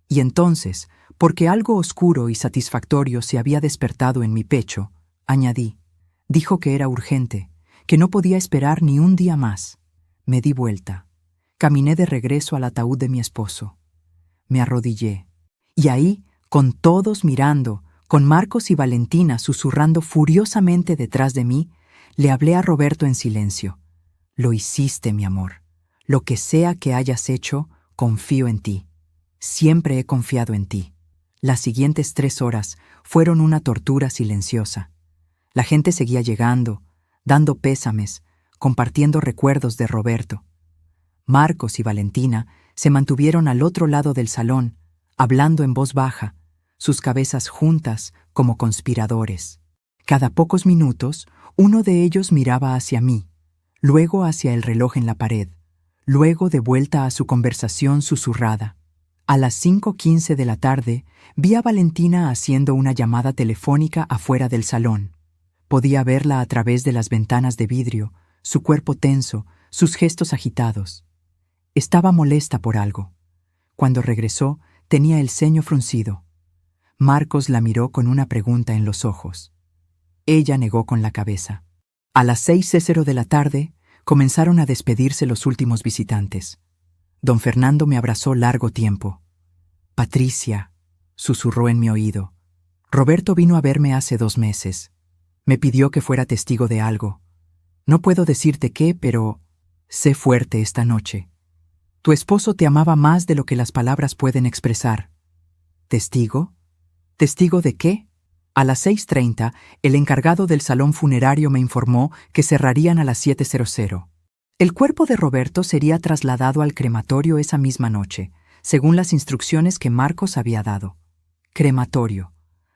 Y entonces, porque algo oscuro y satisfactorio se había despertado en mi pecho, añadí, dijo que era urgente, que no podía esperar ni un día más. Me di vuelta. Caminé de regreso al ataúd de mi esposo. Me arrodillé. Y ahí, con todos mirando, con Marcos y Valentina susurrando furiosamente detrás de mí, le hablé a Roberto en silencio. «Lo hiciste, mi amor. Lo que sea que hayas hecho, confío en ti. Siempre he confiado en ti». Las siguientes 3 horas fueron una tortura silenciosa. La gente seguía llegando, dando pésames, compartiendo recuerdos de Roberto. Marcos y Valentina se mantuvieron al otro lado del salón, hablando en voz baja, sus cabezas juntas como conspiradores. Cada pocos minutos, uno de ellos miraba hacia mí, luego hacia el reloj en la pared, luego de vuelta a su conversación susurrada. A las 5:15 de la tarde, vi a Valentina haciendo una llamada telefónica afuera del salón. Podía verla a través de las ventanas de vidrio, su cuerpo tenso, sus gestos agitados. Estaba molesta por algo. Cuando regresó, tenía el ceño fruncido. Marcos la miró con una pregunta en los ojos. Ella negó con la cabeza. A las 6:00 de la tarde, comenzaron a despedirse los últimos visitantes. Don Fernando me abrazó largo tiempo. «Patricia», susurró en mi oído. «Roberto vino a verme hace 2 meses. Me pidió que fuera testigo de algo. No puedo decirte qué, pero sé fuerte esta noche. Tu esposo te amaba más de lo que las palabras pueden expresar». «¿Testigo? ¿Testigo de qué?». A las 6:30, el encargado del salón funerario me informó que cerrarían a las 7:00. El cuerpo de Roberto sería trasladado al crematorio esa misma noche, según las instrucciones que Marcos había dado. Crematorio.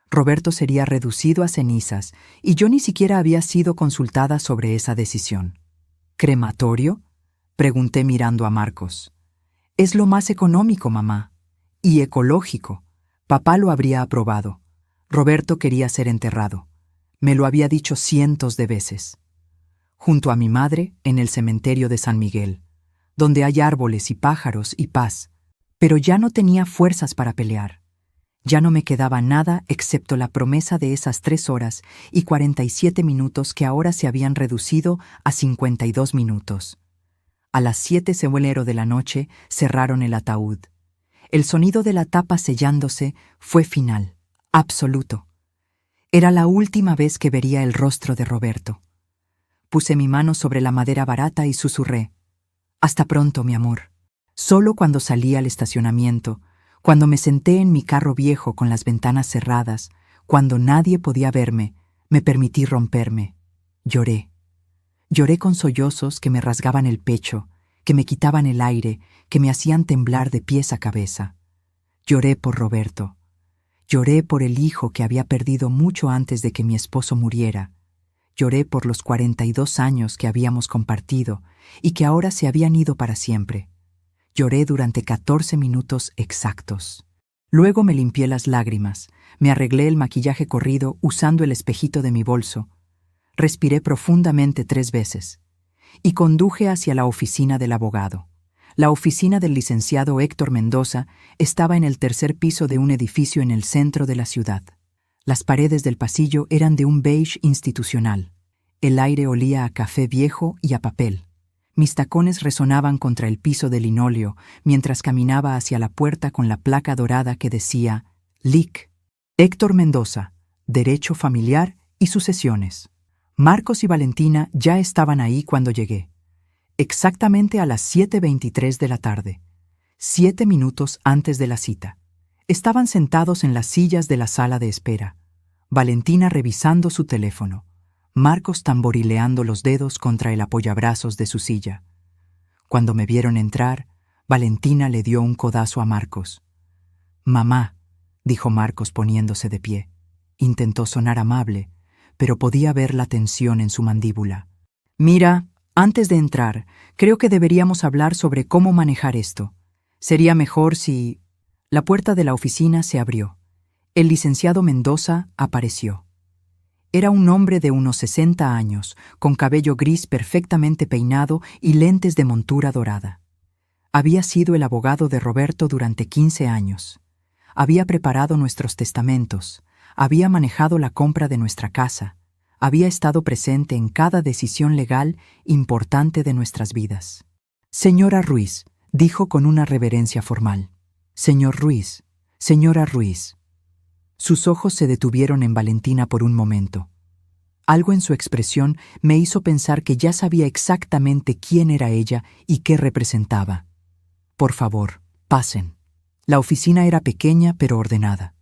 Roberto sería reducido a cenizas, y yo ni siquiera había sido consultada sobre esa decisión. ¿Crematorio?, pregunté mirando a Marcos. Es lo más económico, mamá. Y ecológico. Papá lo habría aprobado. Roberto quería ser enterrado. Me lo había dicho cientos de veces. Junto a mi madre, en el cementerio de San Miguel, donde hay árboles y pájaros y paz. Pero ya no tenía fuerzas para pelear. Ya no me quedaba nada excepto la promesa de esas 3 horas y 47 minutos que ahora se habían reducido a 52 minutos. A las 7:00 de la noche cerraron el ataúd. El sonido de la tapa sellándose fue final, absoluto. Era la última vez que vería el rostro de Roberto. Puse mi mano sobre la madera barata y susurré: «Hasta pronto, mi amor». Solo cuando salí al estacionamiento, cuando me senté en mi carro viejo con las ventanas cerradas, cuando nadie podía verme, me permití romperme. Lloré. Lloré con sollozos que me rasgaban el pecho, que me quitaban el aire, que me hacían temblar de pies a cabeza. Lloré por Roberto. Lloré por el hijo que había perdido mucho antes de que mi esposo muriera. Lloré por los 42 años que habíamos compartido y que ahora se habían ido para siempre. Lloré durante 14 minutos exactos. Luego me limpié las lágrimas, me arreglé el maquillaje corrido usando el espejito de mi bolso. Respiré profundamente 3 veces y conduje hacia la oficina del abogado. La oficina del licenciado Héctor Mendoza estaba en el 3er piso de un edificio en el centro de la ciudad. Las paredes del pasillo eran de un beige institucional. El aire olía a café viejo y a papel. Mis tacones resonaban contra el piso de linóleo mientras caminaba hacia la puerta con la placa dorada que decía LIC. Héctor Mendoza, Derecho Familiar y Sucesiones. Marcos y Valentina ya estaban ahí cuando llegué. Exactamente a las 7:23 de la tarde, 7 minutos antes de la cita. Estaban sentados en las sillas de la sala de espera. Valentina revisando su teléfono. Marcos tamborileando los dedos contra el apoyabrazos de su silla. Cuando me vieron entrar, Valentina le dio un codazo a Marcos. «Mamá», dijo Marcos poniéndose de pie. Intentó sonar amable, pero podía ver la tensión en su mandíbula. «Mira, antes de entrar, creo que deberíamos hablar sobre cómo manejar esto. Sería mejor si...». La puerta de la oficina se abrió. El licenciado Mendoza apareció. Era un hombre de unos 60 años, con cabello gris perfectamente peinado y lentes de montura dorada. Había sido el abogado de Roberto durante 15 años. Había preparado nuestros testamentos, había manejado la compra de nuestra casa, había estado presente en cada decisión legal importante de nuestras vidas. «Señora Ruiz», dijo con una reverencia formal. «Señor Ruiz, señora Ruiz». Sus ojos se detuvieron en Valentina por un momento. Algo en su expresión me hizo pensar que ya sabía exactamente quién era ella y qué representaba. «Por favor, pasen». La oficina era pequeña pero ordenada.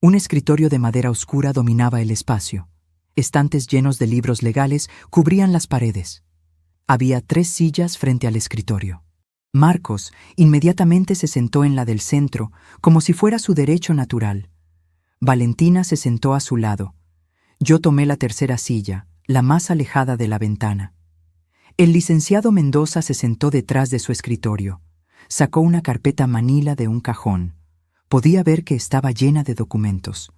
Un escritorio de madera oscura dominaba el espacio. Estantes llenos de libros legales cubrían las paredes. Había 3 sillas frente al escritorio. Marcos inmediatamente se sentó en la del centro, como si fuera su derecho natural. Valentina se sentó a su lado. Yo tomé la 3ª silla, la más alejada de la ventana. El licenciado Mendoza se sentó detrás de su escritorio. Sacó una carpeta manila de un cajón. Podía ver que estaba llena de documentos.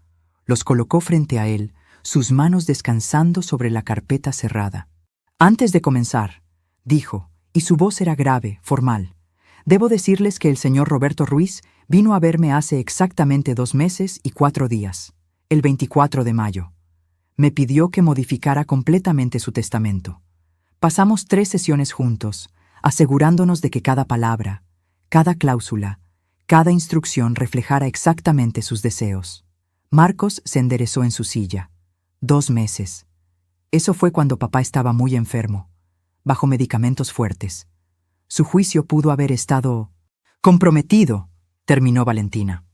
Los colocó frente a él, sus manos descansando sobre la carpeta cerrada. «Antes de comenzar», dijo, y su voz era grave, formal, «debo decirles que el señor Roberto Ruiz vino a verme hace exactamente 2 meses y 4 días, el 24 de mayo. Me pidió que modificara completamente su testamento. Pasamos 3 sesiones juntos, asegurándonos de que cada palabra, cada cláusula, cada instrucción reflejara exactamente sus deseos. Marcos se enderezó en su silla. 2 meses. Eso fue cuando papá estaba muy enfermo, bajo medicamentos fuertes. Su juicio pudo haber estado comprometido», terminó Valentina.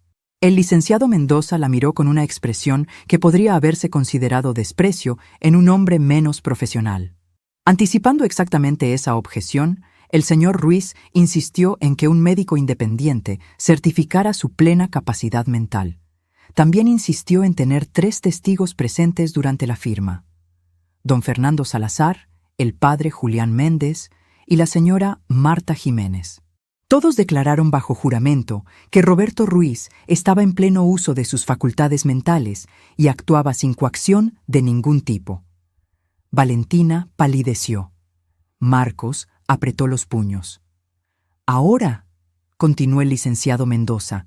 El licenciado Mendoza la miró con una expresión que podría haberse considerado desprecio en un hombre menos profesional. Anticipando exactamente esa objeción, el señor Ruiz insistió en que un médico independiente certificara su plena capacidad mental. También insistió en tener 3 testigos presentes durante la firma: don Fernando Salazar, el padre Julián Méndez y la señora Marta Jiménez. Todos declararon bajo juramento que Roberto Ruiz estaba en pleno uso de sus facultades mentales y actuaba sin coacción de ningún tipo. Valentina palideció. Marcos apretó los puños. Ahora, continuó el licenciado Mendoza,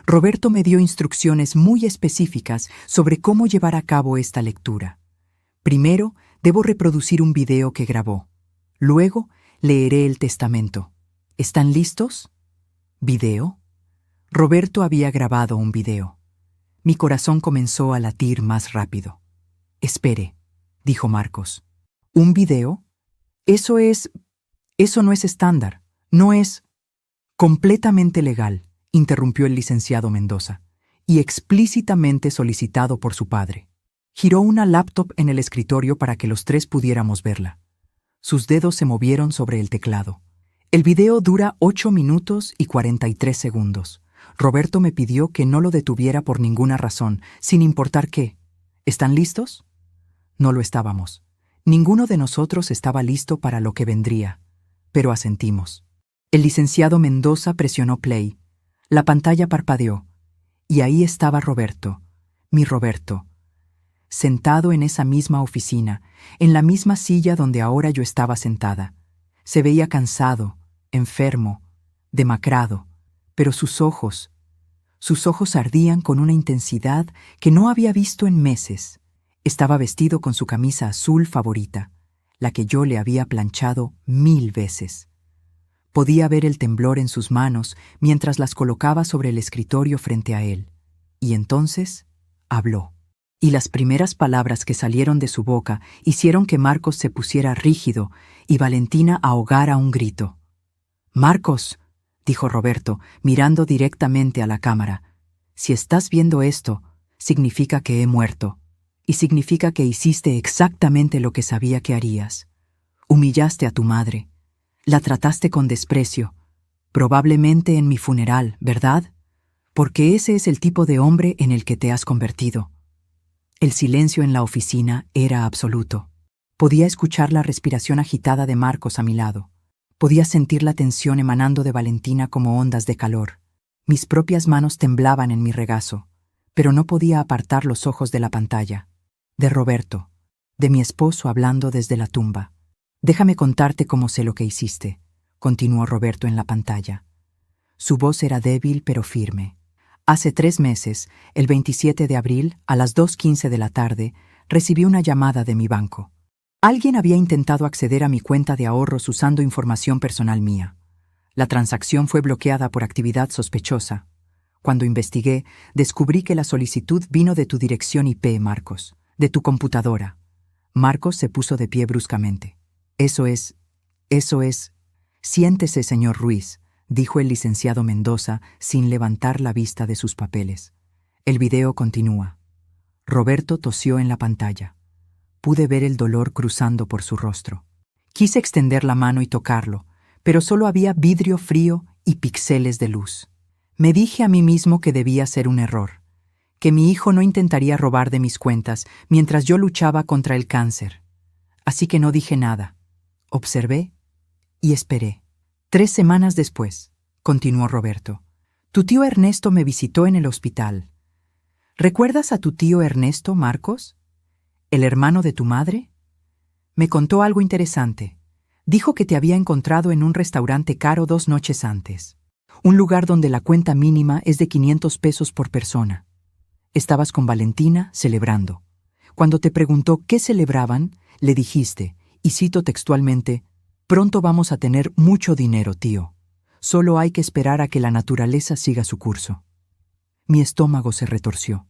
Roberto me dio instrucciones muy específicas sobre cómo llevar a cabo esta lectura. Primero, debo reproducir un video que grabó. Luego, leeré el testamento. ¿Están listos? ¿Video? Roberto había grabado un video. Mi corazón comenzó a latir más rápido. Espere, dijo Marcos. ¿Un video? Eso no es estándar. No es completamente legal, interrumpió el licenciado Mendoza, y explícitamente solicitado por su padre. Giró una laptop en el escritorio para que los tres pudiéramos verla. Sus dedos se movieron sobre el teclado. El video dura 8 minutos y 43 segundos. Roberto me pidió que no lo detuviera por ninguna razón, sin importar qué. ¿Están listos? No lo estábamos. Ninguno de nosotros estaba listo para lo que vendría, pero asentimos. El licenciado Mendoza presionó play. La pantalla parpadeó, y ahí estaba Roberto, mi Roberto, sentado en esa misma oficina, en la misma silla donde ahora yo estaba sentada. Se veía cansado, enfermo, demacrado, pero sus ojos ardían con una intensidad que no había visto en meses. Estaba vestido con su camisa azul favorita, la que yo le había planchado 1000 veces. Podía ver el temblor en sus manos mientras las colocaba sobre el escritorio frente a él. Y entonces habló. Y las primeras palabras que salieron de su boca hicieron que Marcos se pusiera rígido y Valentina ahogara un grito. «Marcos», dijo Roberto, mirando directamente a la cámara, «si estás viendo esto, significa que he muerto, y significa que hiciste exactamente lo que sabía que harías. Humillaste a tu madre. La trataste con desprecio, probablemente en mi funeral, ¿verdad? Porque ese es el tipo de hombre en el que te has convertido». El silencio en la oficina era absoluto. Podía escuchar la respiración agitada de Marcos a mi lado. Podía sentir la tensión emanando de Valentina como ondas de calor. Mis propias manos temblaban en mi regazo, pero no podía apartar los ojos de la pantalla. De Roberto, de mi esposo hablando desde la tumba. «Déjame contarte cómo sé lo que hiciste», continuó Roberto en la pantalla. Su voz era débil pero firme. Hace 3 meses, el 27 de abril, a las 2:15 de la tarde, recibí una llamada de mi banco. Alguien había intentado acceder a mi cuenta de ahorros usando información personal mía. La transacción fue bloqueada por actividad sospechosa. Cuando investigué, descubrí que la solicitud vino de tu dirección IP, Marcos, de tu computadora. Marcos se puso de pie bruscamente. Eso es... Siéntese, señor Ruiz, dijo el licenciado Mendoza sin levantar la vista de sus papeles. El video continúa. Roberto tosió en la pantalla. Pude ver el dolor cruzando por su rostro. Quise extender la mano y tocarlo, pero solo había vidrio frío y píxeles de luz. Me dije a mí mismo que debía ser un error, que mi hijo no intentaría robar de mis cuentas mientras yo luchaba contra el cáncer. Así que no dije nada. Observé y esperé. 3 semanas después, continuó Roberto, tu tío Ernesto me visitó en el hospital. ¿Recuerdas a tu tío Ernesto, Marcos? ¿El hermano de tu madre? Me contó algo interesante. Dijo que te había encontrado en un restaurante caro 2 noches antes. Un lugar donde la cuenta mínima es de 500 pesos por persona. Estabas con Valentina celebrando. Cuando te preguntó qué celebraban, le dijiste, y cito textualmente, «Pronto vamos a tener mucho dinero, tío. Solo hay que esperar a que la naturaleza siga su curso». Mi estómago se retorció.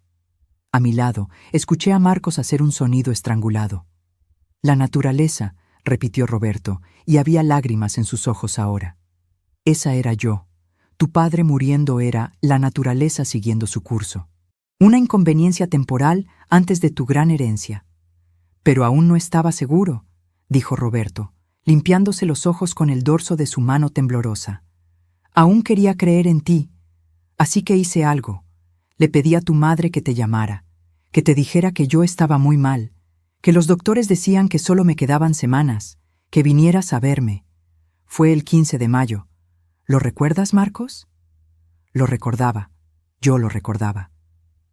A mi lado, escuché a Marcos hacer un sonido estrangulado. «La naturaleza», repitió Roberto, y había lágrimas en sus ojos ahora. «Esa era yo. Tu padre muriendo era la naturaleza siguiendo su curso. Una inconveniencia temporal antes de tu gran herencia». «Pero aún no estaba seguro», dijo Roberto, limpiándose los ojos con el dorso de su mano temblorosa. «Aún quería creer en ti. Así que hice algo. Le pedí a tu madre que te llamara, que te dijera que yo estaba muy mal, que los doctores decían que solo me quedaban semanas, que vinieras a verme. Fue el 15 de mayo. ¿Lo recuerdas, Marcos? Lo recordaba. Yo lo recordaba.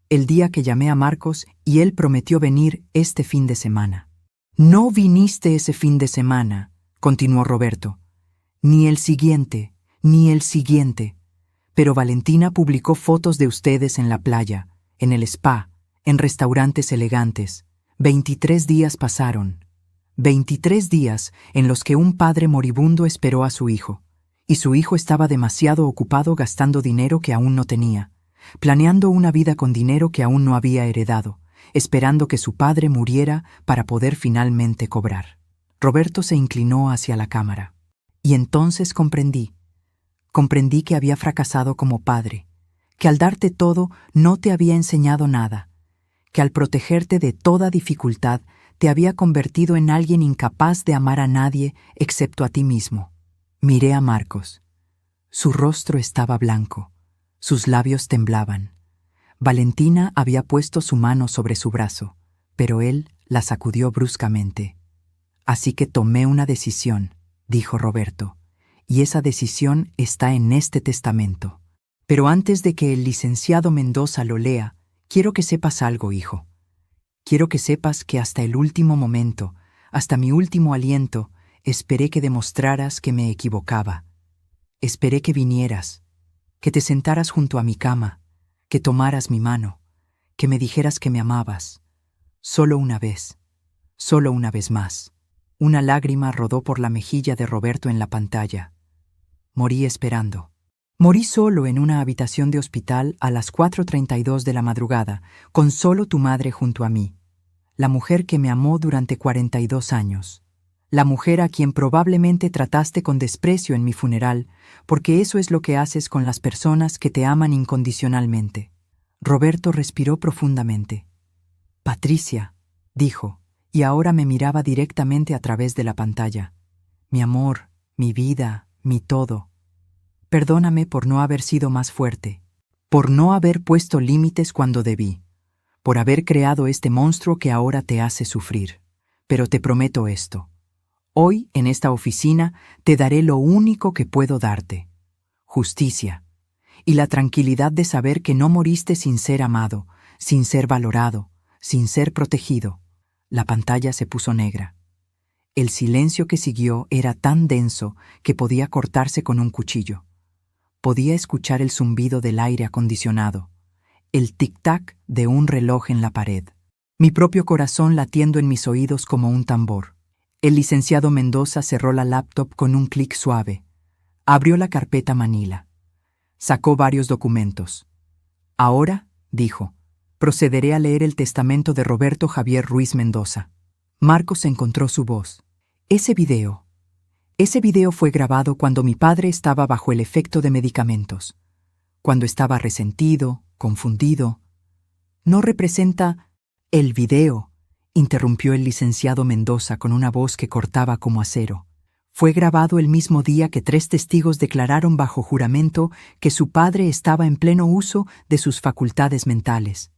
El día que llamé a Marcos y él prometió venir este fin de semana. No viniste ese fin de semana, continuó Roberto. Ni el siguiente, ni el siguiente. Pero Valentina publicó fotos de ustedes en la playa, en el spa, en restaurantes elegantes. 23 días pasaron. 23 días en los que un padre moribundo esperó a su hijo, y su hijo estaba demasiado ocupado gastando dinero que aún no tenía, planeando una vida con dinero que aún no había heredado, esperando que su padre muriera para poder finalmente cobrar. Roberto se inclinó hacia la cámara. Y entonces comprendí que había fracasado como padre, que al darte todo no te había enseñado nada, que al protegerte de toda dificultad te había convertido en alguien incapaz de amar a nadie excepto a ti mismo. Miré a Marcos. Su rostro estaba blanco, sus labios temblaban. Valentina había puesto su mano sobre su brazo, pero él la sacudió bruscamente. Así que tomé una decisión, dijo Roberto, y esa decisión está en este testamento. Pero antes de que el licenciado Mendoza lo lea, quiero que sepas algo, hijo. Quiero que sepas que hasta el último momento, hasta mi último aliento, esperé que demostraras que me equivocaba. Esperé que vinieras, que te sentaras junto a mi cama, que tomaras mi mano, que me dijeras que me amabas. Solo una vez más. Una lágrima rodó por la mejilla de Roberto en la pantalla. Morí esperando. Morí solo en una habitación de hospital a las 4:32 de la madrugada, con solo tu madre junto a mí. La mujer que me amó durante 42 años. La mujer a quien probablemente trataste con desprecio en mi funeral, porque eso es lo que haces con las personas que te aman incondicionalmente. Roberto respiró profundamente. Patricia, dijo, y ahora me miraba directamente a través de la pantalla. Mi amor, mi vida, mi todo. Perdóname por no haber sido más fuerte, por no haber puesto límites cuando debí, por haber creado este monstruo que ahora te hace sufrir. Pero te prometo esto. Hoy, en esta oficina, te daré lo único que puedo darte: justicia, y la tranquilidad de saber que no moriste sin ser amado, sin ser valorado, sin ser protegido. La pantalla se puso negra. El silencio que siguió era tan denso que podía cortarse con un cuchillo. Podía escuchar el zumbido del aire acondicionado, el tic-tac de un reloj en la pared, mi propio corazón latiendo en mis oídos como un tambor. El licenciado Mendoza cerró la laptop con un clic suave. Abrió la carpeta Manila. Sacó varios documentos. Ahora, dijo, procederé a leer el testamento de Roberto Javier Ruiz Mendoza. Marcos encontró su voz. Ese video fue grabado cuando mi padre estaba bajo el efecto de medicamentos, cuando estaba resentido, confundido. No representa el video, interrumpió el licenciado Mendoza con una voz que cortaba como acero. Fue grabado el mismo día que 3 testigos declararon bajo juramento que su padre estaba en pleno uso de sus facultades mentales.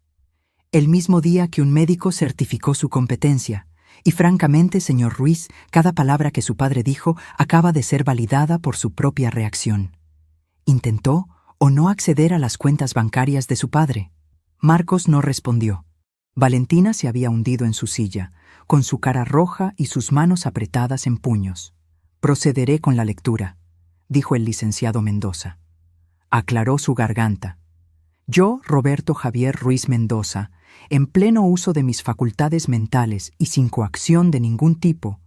El mismo día que un médico certificó su competencia. Y francamente, señor Ruiz, cada palabra que su padre dijo acaba de ser validada por su propia reacción. ¿Intentó o no acceder a las cuentas bancarias de su padre? Marcos no respondió. Valentina se había hundido en su silla, con su cara roja y sus manos apretadas en puños. Procederé con la lectura, dijo el licenciado Mendoza. Aclaró su garganta. Yo, Roberto Javier Ruiz Mendoza, en pleno uso de mis facultades mentales y sin coacción de ningún tipo,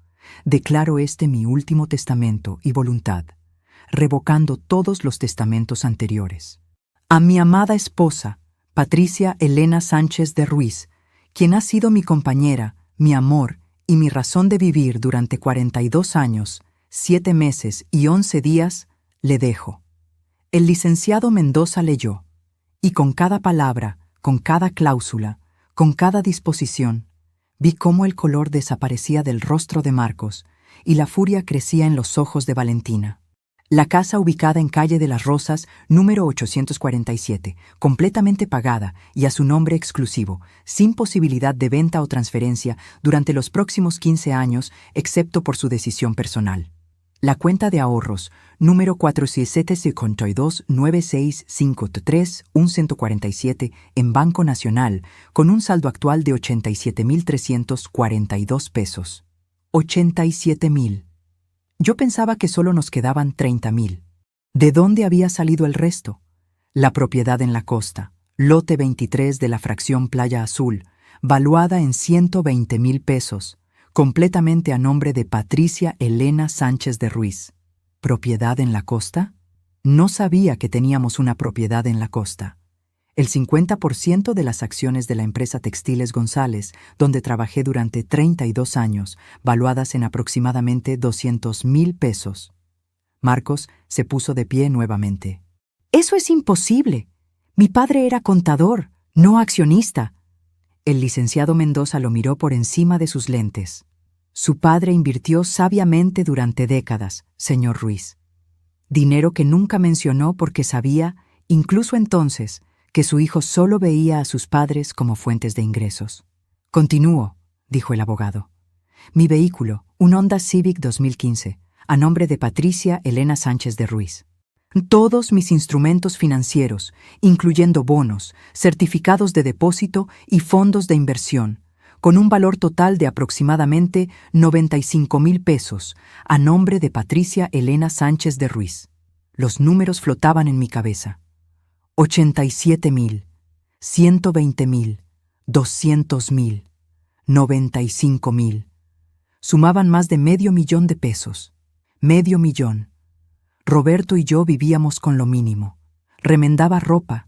declaro este mi último testamento y voluntad, revocando todos los testamentos anteriores. A mi amada esposa, Patricia Elena Sánchez de Ruiz, quien ha sido mi compañera, mi amor y mi razón de vivir durante 42 años, 7 meses y 11 días, le dejo. El licenciado Mendoza leyó, y con cada palabra, con cada cláusula, con cada disposición, vi cómo el color desaparecía del rostro de Marcos y la furia crecía en los ojos de Valentina. La casa ubicada en Calle de las Rosas, número 847, completamente pagada y a su nombre exclusivo, sin posibilidad de venta o transferencia durante los próximos 15 años, excepto por su decisión personal. La cuenta de ahorros, número 4752-9653-147 en Banco Nacional, con un saldo actual de 87.342 pesos. 87.000. Yo pensaba que solo nos quedaban 30.000. ¿De dónde había salido el resto? La propiedad en la costa, lote 23 de la fracción Playa Azul, valuada en 120.000 pesos, completamente a nombre de Patricia Elena Sánchez de Ruiz. ¿Propiedad en la costa? No sabía que teníamos una propiedad en la costa. El 50% de las acciones de la empresa Textiles González, donde trabajé durante 32 años, valuadas en aproximadamente 200.000 pesos. Marcos se puso de pie nuevamente. «Eso es imposible. Mi padre era contador, no accionista». El licenciado Mendoza lo miró por encima de sus lentes. «Su padre invirtió sabiamente durante décadas, señor Ruiz. Dinero que nunca mencionó porque sabía, incluso entonces, que su hijo solo veía a sus padres como fuentes de ingresos». «Continúo», dijo el abogado. «Mi vehículo, un Honda Civic 2015, a nombre de Patricia Elena Sánchez de Ruiz. Todos mis instrumentos financieros, incluyendo bonos, certificados de depósito y fondos de inversión, con un valor total de aproximadamente 95.000 pesos, a nombre de Patricia Elena Sánchez de Ruiz». Los números flotaban en mi cabeza. 87.000, 120.000, 200.000, 95.000. Sumaban más de $500,000 de pesos. $500,000. Roberto y yo vivíamos con lo mínimo. Remendaba ropa,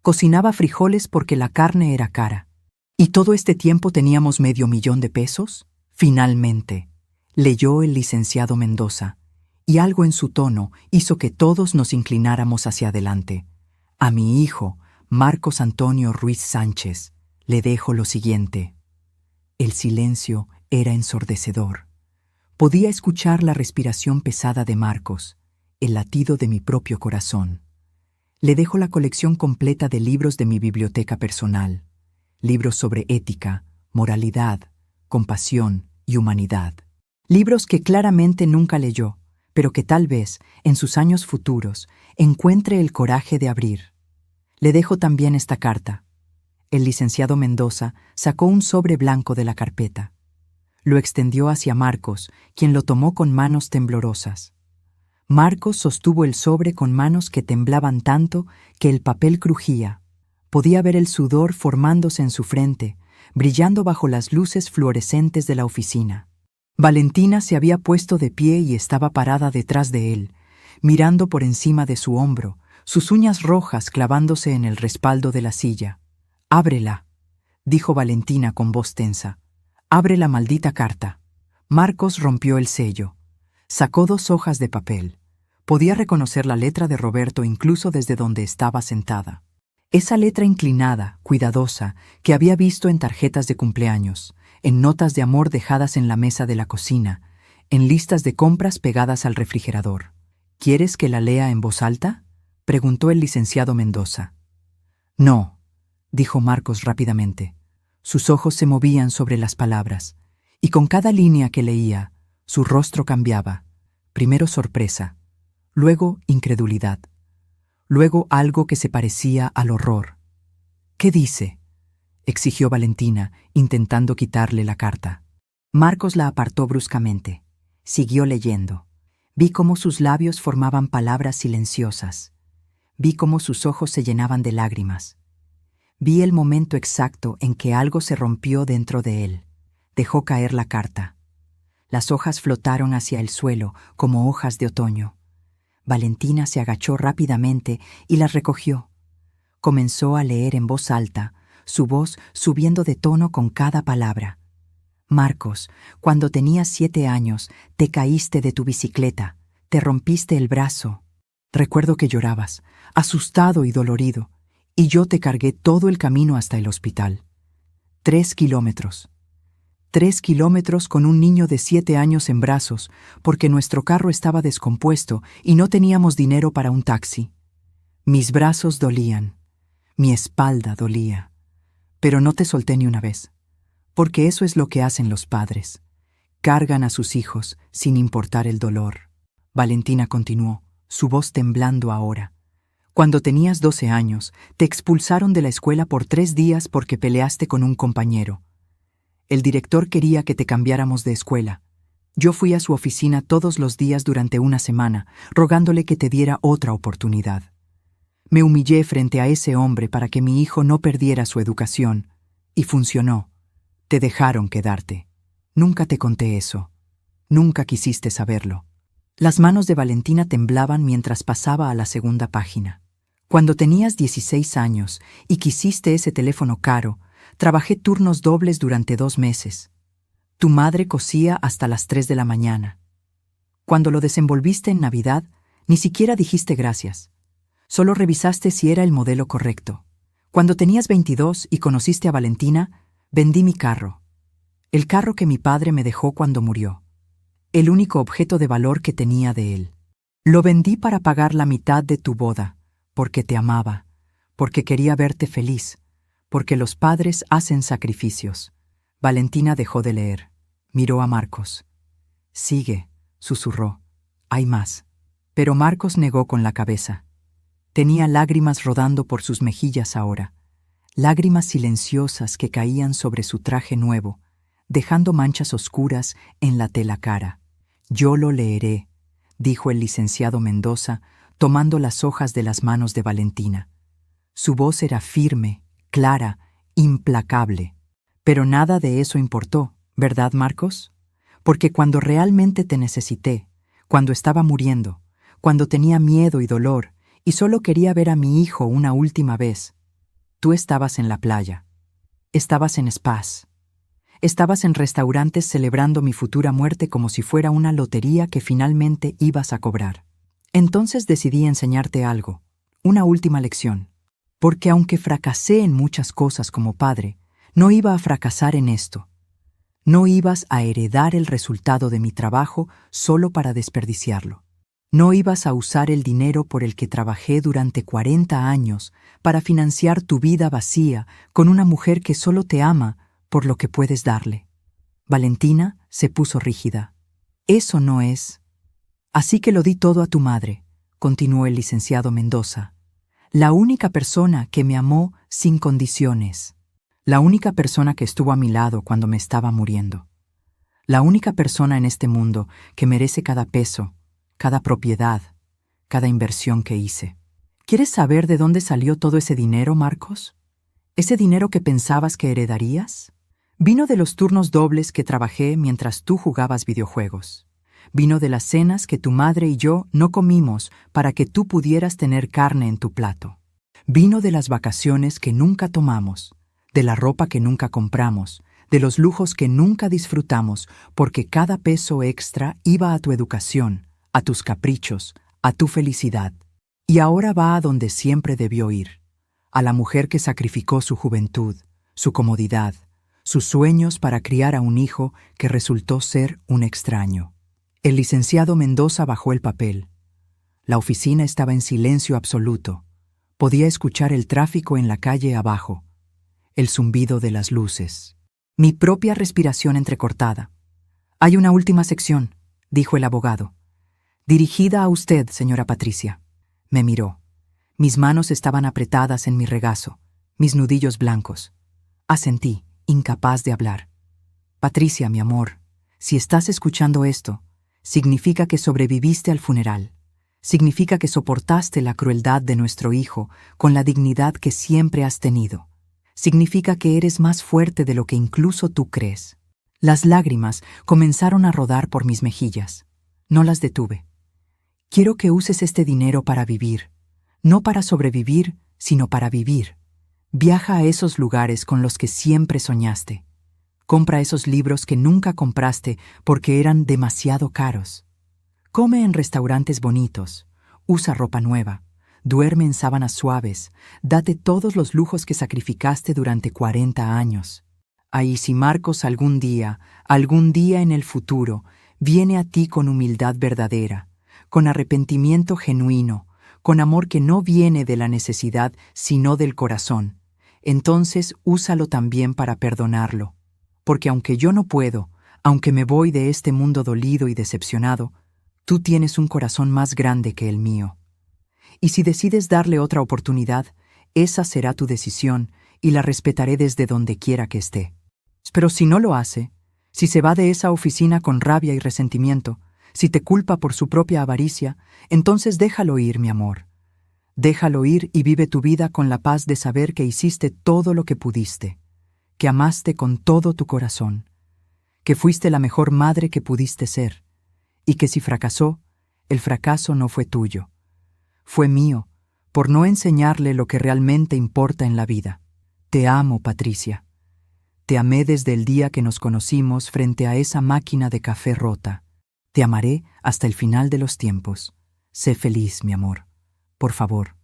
cocinaba frijoles porque la carne era cara. ¿Y todo este tiempo teníamos $500,000 de pesos? Finalmente, leyó el licenciado Mendoza, y algo en su tono hizo que todos nos inclináramos hacia adelante. «A mi hijo, Marcos Antonio Ruiz Sánchez, le dejo lo siguiente». El silencio era ensordecedor. Podía escuchar la respiración pesada de Marcos, el latido de mi propio corazón. «Le dejo la colección completa de libros de mi biblioteca personal. Libros sobre ética, moralidad, compasión y humanidad. Libros que claramente nunca leyó, pero que tal vez, en sus años futuros, encuentre el coraje de abrir. Le dejo también esta carta». El licenciado Mendoza sacó un sobre blanco de la carpeta. Lo extendió hacia Marcos, quien lo tomó con manos temblorosas. Marcos sostuvo el sobre con manos que temblaban tanto que el papel crujía. Podía ver el sudor formándose en su frente, brillando bajo las luces fluorescentes de la oficina. Valentina se había puesto de pie y estaba parada detrás de él, mirando por encima de su hombro, sus uñas rojas clavándose en el respaldo de la silla. «Ábrela», dijo Valentina con voz tensa. «Abre la maldita carta». Marcos rompió el sello. Sacó 2 hojas de papel. Podía reconocer la letra de Roberto incluso desde donde estaba sentada. Esa letra inclinada, cuidadosa, que había visto en tarjetas de cumpleaños, en notas de amor dejadas en la mesa de la cocina, en listas de compras pegadas al refrigerador. «¿Quieres que la lea en voz alta?», preguntó el licenciado Mendoza. «No», dijo Marcos rápidamente. Sus ojos se movían sobre las palabras, y con cada línea que leía, su rostro cambiaba. Primero sorpresa, luego incredulidad, luego algo que se parecía al horror. «¿Qué dice?», exigió Valentina, intentando quitarle la carta. Marcos la apartó bruscamente. Siguió leyendo. Vi cómo sus labios formaban palabras silenciosas. Vi cómo sus ojos se llenaban de lágrimas. Vi el momento exacto en que algo se rompió dentro de él. Dejó caer la carta. Las hojas flotaron hacia el suelo como hojas de otoño. Valentina se agachó rápidamente y las recogió. Comenzó a leer en voz alta, su voz subiendo de tono con cada palabra. «Marcos, cuando tenías 7 años, te caíste de tu bicicleta, te rompiste el brazo. Recuerdo que llorabas, asustado y dolorido, y yo te cargué todo el camino hasta el hospital. 3 kilómetros. 3 kilómetros con un niño de 7 años en brazos, porque nuestro carro estaba descompuesto y no teníamos dinero para un taxi. Mis brazos dolían, mi espalda dolía, pero no te solté ni una vez, porque eso es lo que hacen los padres. Cargan a sus hijos sin importar el dolor». Valentina continuó, su voz temblando ahora. Cuando tenías 12 años, te expulsaron de la escuela por 3 días porque peleaste con un compañero. El director quería que te cambiáramos de escuela. Yo fui a su oficina todos los días durante una semana, rogándole que te diera otra oportunidad. Me humillé frente a ese hombre para que mi hijo no perdiera su educación, y funcionó. Te dejaron quedarte. Nunca te conté eso. Nunca quisiste saberlo. Las manos de Valentina temblaban mientras pasaba a la segunda página. Cuando tenías 16 años y quisiste ese teléfono caro, trabajé turnos dobles durante 2 meses. Tu madre cosía hasta las 3 de la mañana. Cuando lo desenvolviste en Navidad, ni siquiera dijiste gracias. Solo revisaste si era el modelo correcto. Cuando tenías 22 y conociste a Valentina, vendí mi carro. El carro que mi padre me dejó cuando murió. El único objeto de valor que tenía de él. Lo vendí para pagar la mitad de tu boda, porque te amaba, porque quería verte feliz, porque los padres hacen sacrificios. Valentina dejó de leer. Miró a Marcos. Sigue, susurró. Hay más. Pero Marcos negó con la cabeza. Tenía lágrimas rodando por sus mejillas ahora, lágrimas silenciosas que caían sobre su traje nuevo, dejando manchas oscuras en la tela cara. Yo lo leeré, dijo el licenciado Mendoza, tomando las hojas de las manos de Valentina. Su voz era firme, clara, implacable. Pero nada de eso importó, ¿verdad, Marcos? Porque cuando realmente te necesité, cuando estaba muriendo, cuando tenía miedo y dolor, y solo quería ver a mi hijo una última vez, tú estabas en la playa. Estabas en spas. Estabas en restaurantes celebrando mi futura muerte como si fuera una lotería que finalmente ibas a cobrar. Entonces decidí enseñarte algo, una última lección. Porque aunque fracasé en muchas cosas como padre, no iba a fracasar en esto. No ibas a heredar el resultado de mi trabajo solo para desperdiciarlo. No ibas a usar el dinero por el que trabajé durante 40 años para financiar tu vida vacía con una mujer que solo te ama por lo que puedes darle. Valentina se puso rígida. Eso no es. Así que lo di todo a tu madre, continuó el licenciado Mendoza. La única persona que me amó sin condiciones. La única persona que estuvo a mi lado cuando me estaba muriendo. La única persona en este mundo que merece cada peso, cada propiedad, cada inversión que hice. ¿Quieres saber de dónde salió todo ese dinero, Marcos? ¿Ese dinero que pensabas que heredarías? Vino de los turnos dobles que trabajé mientras tú jugabas videojuegos. Vino de las cenas que tu madre y yo no comimos para que tú pudieras tener carne en tu plato. Vino de las vacaciones que nunca tomamos, de la ropa que nunca compramos, de los lujos que nunca disfrutamos, porque cada peso extra iba a tu educación, a tus caprichos, a tu felicidad. Y ahora va a donde siempre debió ir, a la mujer que sacrificó su juventud, su comodidad, sus sueños para criar a un hijo que resultó ser un extraño. El licenciado Mendoza bajó el papel. La oficina estaba en silencio absoluto. Podía escuchar el tráfico en la calle abajo, el zumbido de las luces. Mi propia respiración entrecortada. Hay una última sección, dijo el abogado. Dirigida a usted, señora Patricia. Me miró. Mis manos estaban apretadas en mi regazo, mis nudillos blancos. Asentí, incapaz de hablar. Patricia, mi amor, si estás escuchando esto, significa que sobreviviste al funeral. Significa que soportaste la crueldad de nuestro hijo con la dignidad que siempre has tenido. Significa que eres más fuerte de lo que incluso tú crees. Las lágrimas comenzaron a rodar por mis mejillas. No las detuve. Quiero que uses este dinero para vivir. No para sobrevivir, sino para vivir. Viaja a esos lugares con los que siempre soñaste. Compra esos libros que nunca compraste porque eran demasiado caros. Come en restaurantes bonitos. Usa ropa nueva. Duerme en sábanas suaves. Date todos los lujos que sacrificaste durante 40 años. Ahí si Marcos algún día en el futuro, viene a ti con humildad verdadera, con arrepentimiento genuino, con amor que no viene de la necesidad sino del corazón, entonces úsalo también para perdonarlo. Porque aunque yo no puedo, aunque me voy de este mundo dolido y decepcionado, Tú tienes un corazón más grande que el mío. Y si decides darle otra oportunidad, esa será tu decisión y la respetaré desde donde quiera que esté. Pero si no lo hace, si se va de esa oficina con rabia y resentimiento, si te culpa por su propia avaricia, entonces déjalo ir, mi amor. Déjalo ir y vive tu vida con la paz de saber que hiciste todo lo que pudiste, que amaste con todo tu corazón, que fuiste la mejor madre que pudiste ser, y que si fracasó, el fracaso no fue tuyo, fue mío, por no enseñarle lo que realmente importa en la vida. Te amo, Patricia. Te amé desde el día que nos conocimos frente a esa máquina de café rota. Te amaré hasta el final de los tiempos. Sé feliz, mi amor. Por favor,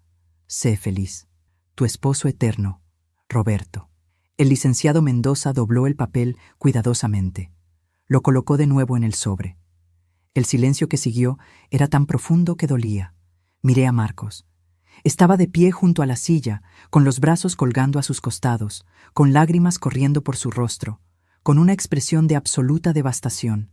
sé feliz. Tu esposo eterno, Roberto. El licenciado Mendoza dobló el papel cuidadosamente. Lo colocó de nuevo en el sobre. El silencio que siguió era tan profundo que dolía. Miré a Marcos. Estaba de pie junto a la silla, con los brazos colgando a sus costados, con lágrimas corriendo por su rostro, con una expresión de absoluta devastación.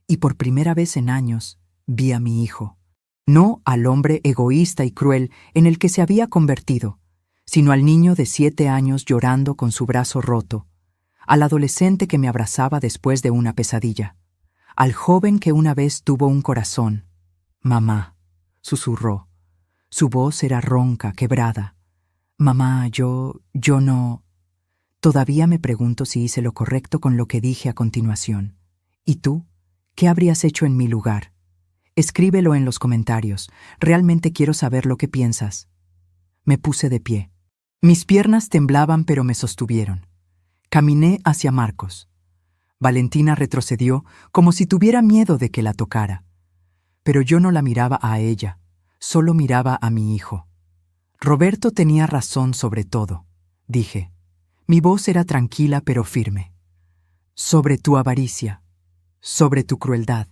Y por primera vez en años vi a mi hijo. No al hombre egoísta y cruel en el que se había convertido, sino al niño de 7 años llorando con su brazo roto, al adolescente que me abrazaba después de una pesadilla, al joven que una vez tuvo un corazón. «Mamá», susurró. Su voz era ronca, quebrada. «Mamá, yo no...» Todavía me pregunto si hice lo correcto con lo que dije a continuación. ¿Y tú? ¿Qué habrías hecho en mi lugar? Escríbelo en los comentarios. Realmente quiero saber lo que piensas. Me puse de pie. Mis piernas temblaban, pero me sostuvieron. Caminé hacia Marcos. Valentina retrocedió como si tuviera miedo de que la tocara. Pero yo no la miraba a ella, solo miraba a mi hijo. Roberto tenía razón sobre todo, dije. Mi voz era tranquila pero firme. Sobre tu avaricia, sobre tu crueldad,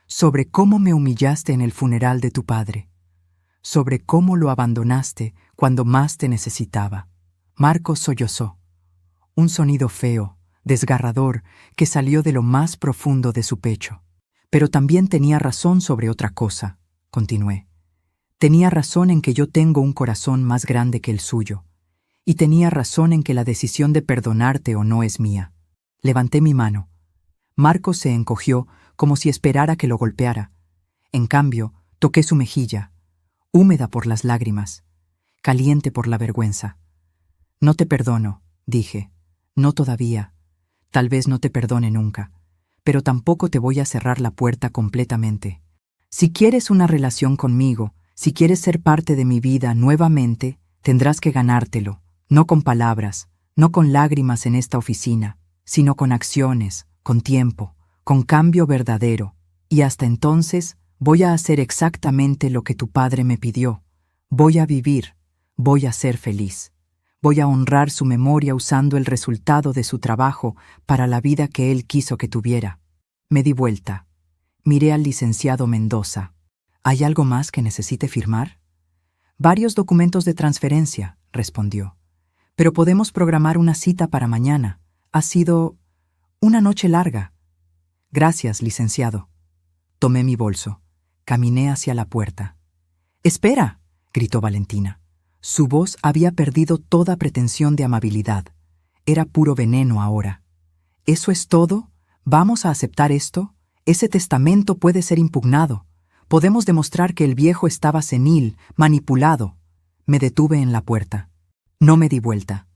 sobre cómo me humillaste en el funeral de tu padre, sobre cómo lo abandonaste cuando más te necesitaba. Marcos sollozó. Un sonido feo, desgarrador, que salió de lo más profundo de su pecho. Pero también tenía razón sobre otra cosa, continué. Tenía razón en que yo tengo un corazón más grande que el suyo, y tenía razón en que la decisión de perdonarte o no es mía. Levanté mi mano. Marcos se encogió como si esperara que lo golpeara. En cambio, toqué su mejilla, húmeda por las lágrimas, caliente por la vergüenza. No te perdono, dije. No todavía. Tal vez no te perdone nunca. Pero tampoco te voy a cerrar la puerta completamente. Si quieres una relación conmigo, si quieres ser parte de mi vida nuevamente, tendrás que ganártelo, no con palabras, no con lágrimas en esta oficina, sino con acciones, con tiempo, con cambio verdadero. Y hasta entonces voy a hacer exactamente lo que tu padre me pidió. Voy a vivir, voy a ser feliz. Voy a honrar su memoria usando el resultado de su trabajo para la vida que él quiso que tuviera. Me di vuelta. Miré al licenciado Mendoza. ¿Hay algo más que necesite firmar? Varios documentos de transferencia, respondió. Pero podemos programar una cita para mañana. Ha sido una noche larga. Gracias, licenciado. Tomé mi bolso. Caminé hacia la puerta. «¡Espera!», gritó Valentina. Su voz había perdido toda pretensión de amabilidad. Era puro veneno ahora. «¿Eso es todo? ¿Vamos a aceptar esto? Ese testamento puede ser impugnado. Podemos demostrar que el viejo estaba senil, manipulado». Me detuve en la puerta. No me di vuelta.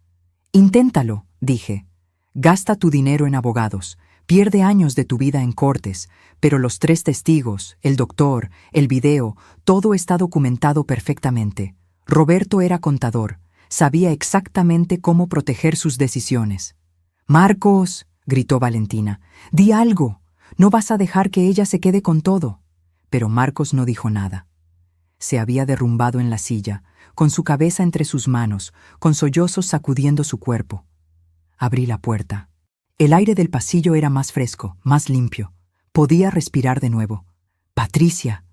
«Inténtalo», dije. «Gasta tu dinero en abogados. Pierde años de tu vida en cortes, pero los 3 testigos, el doctor, el video, todo está documentado perfectamente. Roberto era contador, sabía exactamente cómo proteger sus decisiones». «Marcos», gritó Valentina, «di algo. No vas a dejar que ella se quede con todo». Pero Marcos no dijo nada. Se había derrumbado en la silla, con su cabeza entre sus manos, con sollozos sacudiendo su cuerpo. Abrí la puerta. El aire del pasillo era más fresco, más limpio. Podía respirar de nuevo. «Patricia».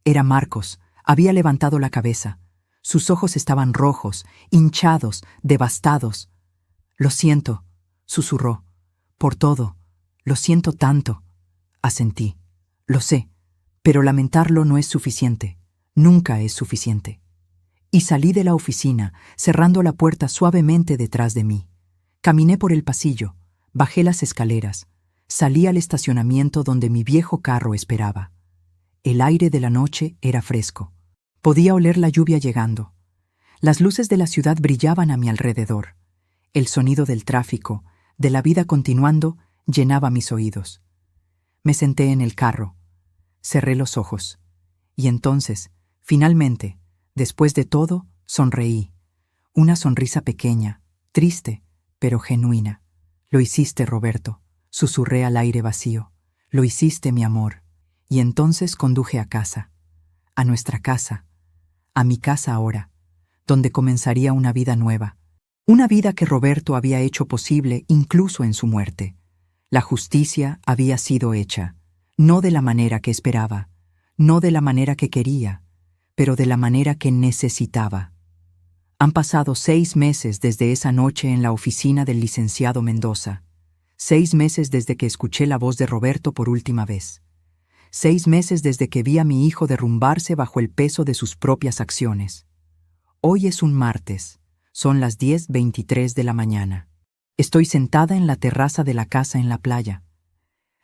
Era Marcos. Había levantado la cabeza. Sus ojos estaban rojos, hinchados, devastados. «Lo siento», susurró. «Por todo. Lo siento tanto». Asentí. «Lo sé. Pero lamentarlo no es suficiente. Nunca es suficiente. Y salí de la oficina, cerrando la puerta suavemente detrás de mí. Caminé por el pasillo, bajé las escaleras, salí al estacionamiento donde mi viejo carro esperaba. El aire de la noche era fresco. Podía oler la lluvia llegando. Las luces de la ciudad brillaban a mi alrededor. El sonido del tráfico, de la vida continuando, llenaba mis oídos. Me senté en el carro. Cerré los ojos. Y entonces, finalmente, después de todo, sonreí. Una sonrisa pequeña, triste, pero genuina. Lo hiciste, Roberto, susurré al aire vacío. Lo hiciste, mi amor. Y entonces conduje a casa. A nuestra casa. A mi casa ahora, donde comenzaría una vida nueva. Una vida que Roberto había hecho posible incluso en su muerte. La justicia había sido hecha, no de la manera que esperaba, no de la manera que quería, pero de la manera que necesitaba. Han pasado 6 meses desde esa noche en la oficina del licenciado Mendoza. 6 meses desde que escuché la voz de Roberto por última vez. 6 meses desde que vi a mi hijo derrumbarse bajo el peso de sus propias acciones. Hoy es un martes. Son las 10:23 de la mañana. Estoy sentada en la terraza de la casa en la playa.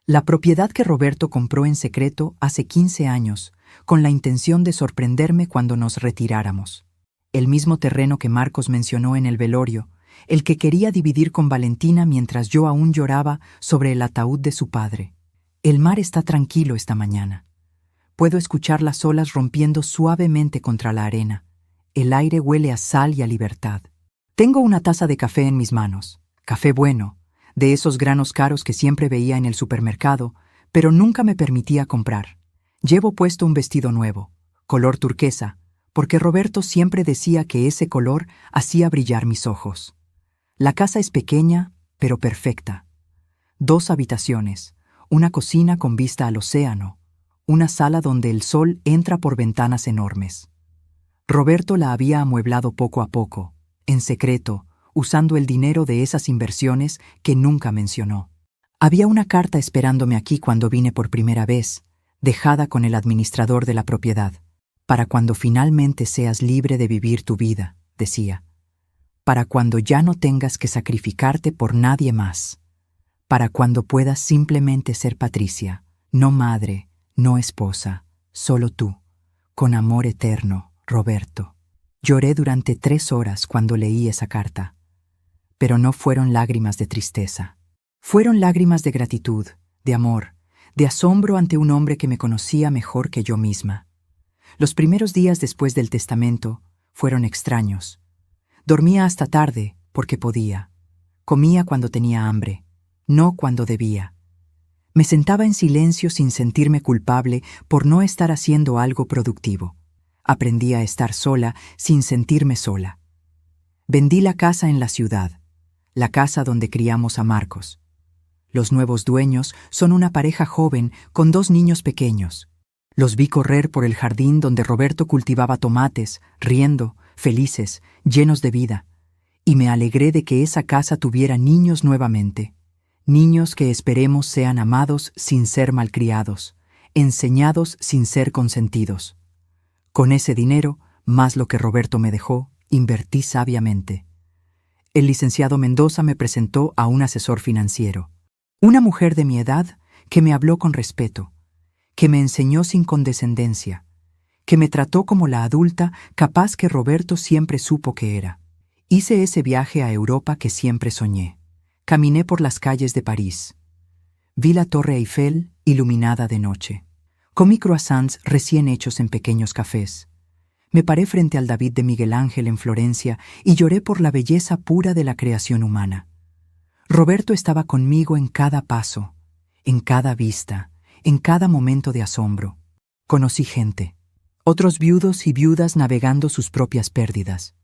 La propiedad que Roberto compró en secreto hace 15 años, con la intención de sorprenderme cuando nos retiráramos. El mismo terreno que Marcos mencionó en el velorio, el que quería dividir con Valentina mientras yo aún lloraba sobre el ataúd de su padre. El mar está tranquilo esta mañana. Puedo escuchar las olas rompiendo suavemente contra la arena. El aire huele a sal y a libertad. Tengo una taza de café en mis manos. Café bueno, de esos granos caros que siempre veía en el supermercado, pero nunca me permitía comprar. Llevo puesto un vestido nuevo, color turquesa, porque Roberto siempre decía que ese color hacía brillar mis ojos. La casa es pequeña, pero perfecta. 2 habitaciones, una cocina con vista al océano, una sala donde el sol entra por ventanas enormes. Roberto la había amueblado poco a poco, en secreto, usando el dinero de esas inversiones que nunca mencionó. Había una carta esperándome aquí cuando vine por primera vez, dejada con el administrador de la propiedad. Para cuando finalmente seas libre de vivir tu vida, decía. Para cuando ya no tengas que sacrificarte por nadie más. Para cuando puedas simplemente ser Patricia, no madre, no esposa, solo tú, con amor eterno. Roberto. Lloré durante 3 horas cuando leí esa carta. Pero no fueron lágrimas de tristeza. Fueron lágrimas de gratitud, de amor, de asombro ante un hombre que me conocía mejor que yo misma. Los primeros días después del testamento fueron extraños. Dormía hasta tarde porque podía. Comía cuando tenía hambre, no cuando debía. Me sentaba en silencio sin sentirme culpable por no estar haciendo algo productivo. Aprendí a estar sola sin sentirme sola. Vendí la casa en la ciudad, la casa donde criamos a Marcos. Los nuevos dueños son una pareja joven con 2 niños pequeños. Los vi correr por el jardín donde Roberto cultivaba tomates, riendo, felices, llenos de vida, y me alegré de que esa casa tuviera niños nuevamente. Niños que esperemos sean amados sin ser malcriados, enseñados sin ser consentidos. Con ese dinero, más lo que Roberto me dejó, invertí sabiamente. El licenciado Mendoza me presentó a un asesor financiero. Una mujer de mi edad que me habló con respeto, que me enseñó sin condescendencia, que me trató como la adulta capaz que Roberto siempre supo que era. Hice ese viaje a Europa que siempre soñé. Caminé por las calles de París. Vi la Torre Eiffel iluminada de noche. Comí croissants recién hechos en pequeños cafés. Me paré frente al David de Miguel Ángel en Florencia y lloré por la belleza pura de la creación humana. Roberto estaba conmigo en cada paso, en cada vista, en cada momento de asombro. Conocí gente, otros viudos y viudas navegando sus propias pérdidas.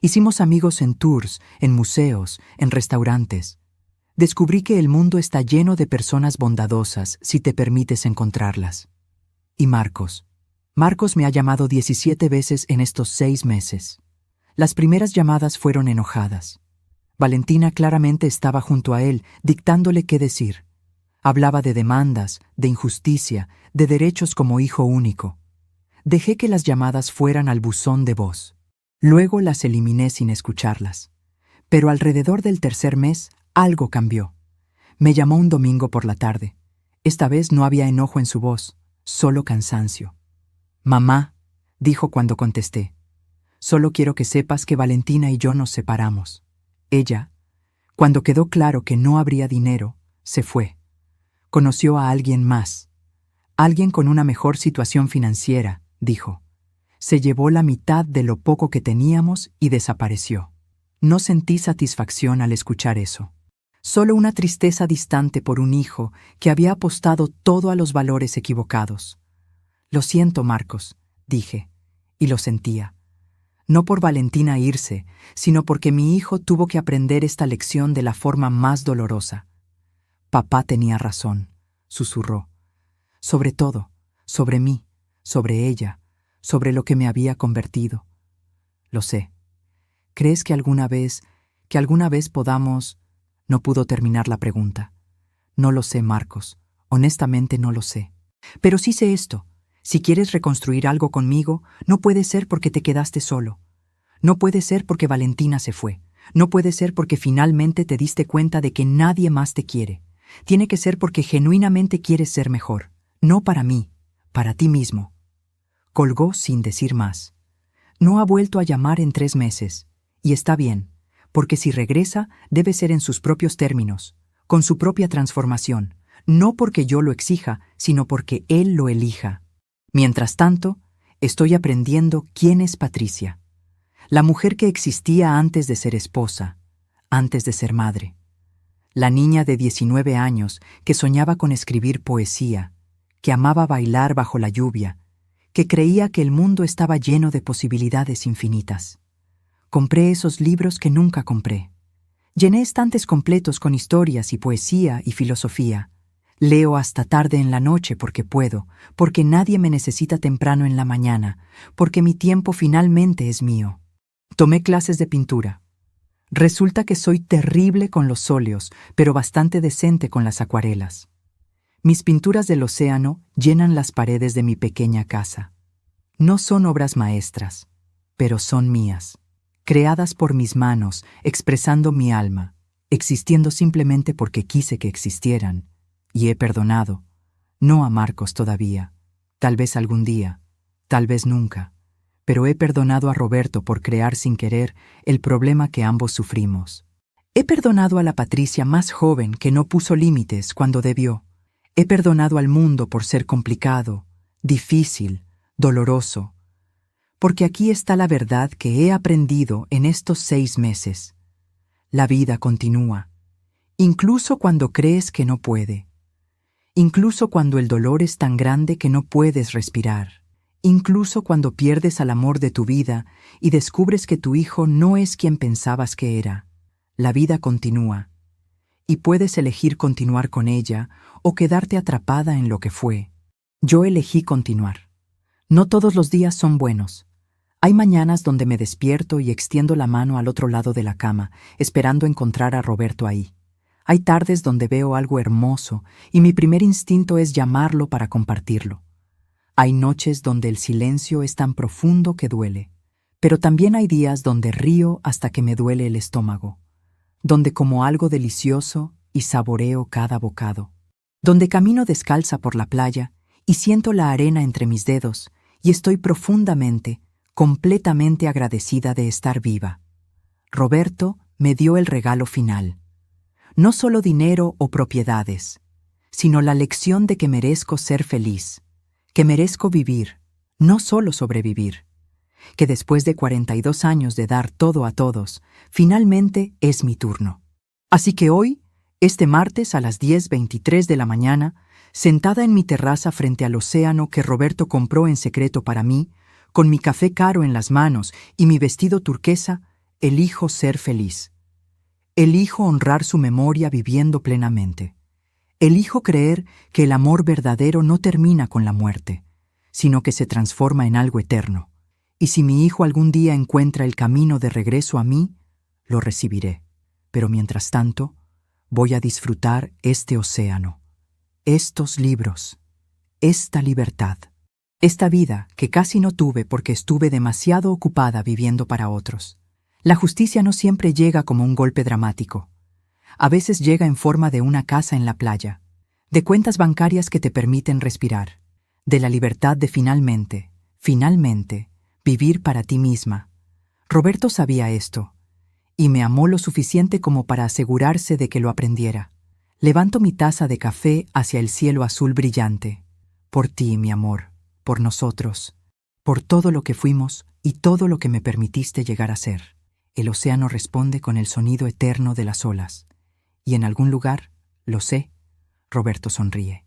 Hicimos amigos en tours, en museos, en restaurantes. Descubrí que el mundo está lleno de personas bondadosas si te permites encontrarlas. Y Marcos me ha llamado 17 veces en estos 6 meses. Las primeras llamadas fueron enojadas. Valentina claramente estaba junto a él, dictándole qué decir. Hablaba de demandas, de injusticia, de derechos como hijo único. Dejé que las llamadas fueran al buzón de voz. Luego las eliminé sin escucharlas. Pero alrededor del tercer mes, algo cambió. Me llamó un domingo por la tarde. Esta vez no había enojo en su voz, solo cansancio. «Mamá», dijo cuando contesté, «solo quiero que sepas que Valentina y yo nos separamos». Ella, cuando quedó claro que no habría dinero, se fue. Conoció a alguien más. Alguien con una mejor situación financiera, dijo. Se llevó la mitad de lo poco que teníamos y desapareció. No sentí satisfacción al escuchar eso. Solo una tristeza distante por un hijo que había apostado todo a los valores equivocados. Lo siento, Marcos, dije, y lo sentía. No por Valentina irse, sino porque mi hijo tuvo que aprender esta lección de la forma más dolorosa. Papá tenía razón, susurró. Sobre todo, sobre mí, sobre ella, sobre lo que me había convertido. Lo sé. ¿Crees que alguna vez podamos...? No pudo terminar la pregunta. No lo sé, Marcos. Honestamente no lo sé. Pero sí sé esto. Si quieres reconstruir algo conmigo, no puede ser porque te quedaste solo. No puede ser porque Valentina se fue. No puede ser porque finalmente te diste cuenta de que nadie más te quiere. Tiene que ser porque genuinamente quieres ser mejor. No para mí, para ti mismo. Colgó sin decir más. No ha vuelto a llamar en 3 meses. Y está bien, porque si regresa, debe ser en sus propios términos, con su propia transformación, no porque yo lo exija, sino porque él lo elija. Mientras tanto, estoy aprendiendo quién es Patricia. La mujer que existía antes de ser esposa, antes de ser madre. La niña de 19 años que soñaba con escribir poesía, que amaba bailar bajo la lluvia, que creía que el mundo estaba lleno de posibilidades infinitas. Compré esos libros que nunca compré. Llené estantes completos con historias y poesía y filosofía. Leo hasta tarde en la noche porque puedo, porque nadie me necesita temprano en la mañana, porque mi tiempo finalmente es mío. Tomé clases de pintura. Resulta que soy terrible con los óleos, pero bastante decente con las acuarelas. Mis pinturas del océano llenan las paredes de mi pequeña casa. No son obras maestras, pero son mías, creadas por mis manos, expresando mi alma, existiendo simplemente porque quise que existieran. Y he perdonado, no a Marcos todavía, tal vez algún día, tal vez nunca, pero he perdonado a Roberto por crear sin querer el problema que ambos sufrimos. He perdonado a la Patricia más joven que no puso límites cuando debió. He perdonado al mundo por ser complicado, difícil, doloroso. Porque aquí está la verdad que he aprendido en estos 6 meses. La vida continúa, incluso cuando crees que no puede. Incluso cuando el dolor es tan grande que no puedes respirar. Incluso cuando pierdes al amor de tu vida y descubres que tu hijo no es quien pensabas que era. La vida continúa. Y puedes elegir continuar con ella o quedarte atrapada en lo que fue. Yo elegí continuar. No todos los días son buenos. Hay mañanas donde me despierto y extiendo la mano al otro lado de la cama, esperando encontrar a Roberto ahí. Hay tardes donde veo algo hermoso y mi primer instinto es llamarlo para compartirlo. Hay noches donde el silencio es tan profundo que duele, pero también hay días donde río hasta que me duele el estómago, donde como algo delicioso y saboreo cada bocado, donde camino descalza por la playa y siento la arena entre mis dedos y estoy profundamente, completamente agradecida de estar viva. Roberto me dio el regalo final. No solo dinero o propiedades, sino la lección de que merezco ser feliz, que merezco vivir, no solo sobrevivir, que después de 42 años de dar todo a todos, finalmente es mi turno. Así que hoy, este martes a las 10:23 de la mañana, sentada en mi terraza frente al océano que Roberto compró en secreto para mí, con mi café caro en las manos y mi vestido turquesa, elijo ser feliz. Elijo honrar su memoria viviendo plenamente. Elijo creer que el amor verdadero no termina con la muerte, sino que se transforma en algo eterno. Y si mi hijo algún día encuentra el camino de regreso a mí, lo recibiré. Pero mientras tanto, voy a disfrutar este océano, estos libros, esta libertad, esta vida que casi no tuve porque estuve demasiado ocupada viviendo para otros. La justicia no siempre llega como un golpe dramático. A veces llega en forma de una casa en la playa, de cuentas bancarias que te permiten respirar, de la libertad de finalmente, vivir para ti misma. Roberto sabía esto, y me amó lo suficiente como para asegurarse de que lo aprendiera. Levanto mi taza de café hacia el cielo azul brillante. Por ti, mi amor, por nosotros, por todo lo que fuimos y todo lo que me permitiste llegar a ser. El océano responde con el sonido eterno de las olas. Y en algún lugar, lo sé, Roberto sonríe.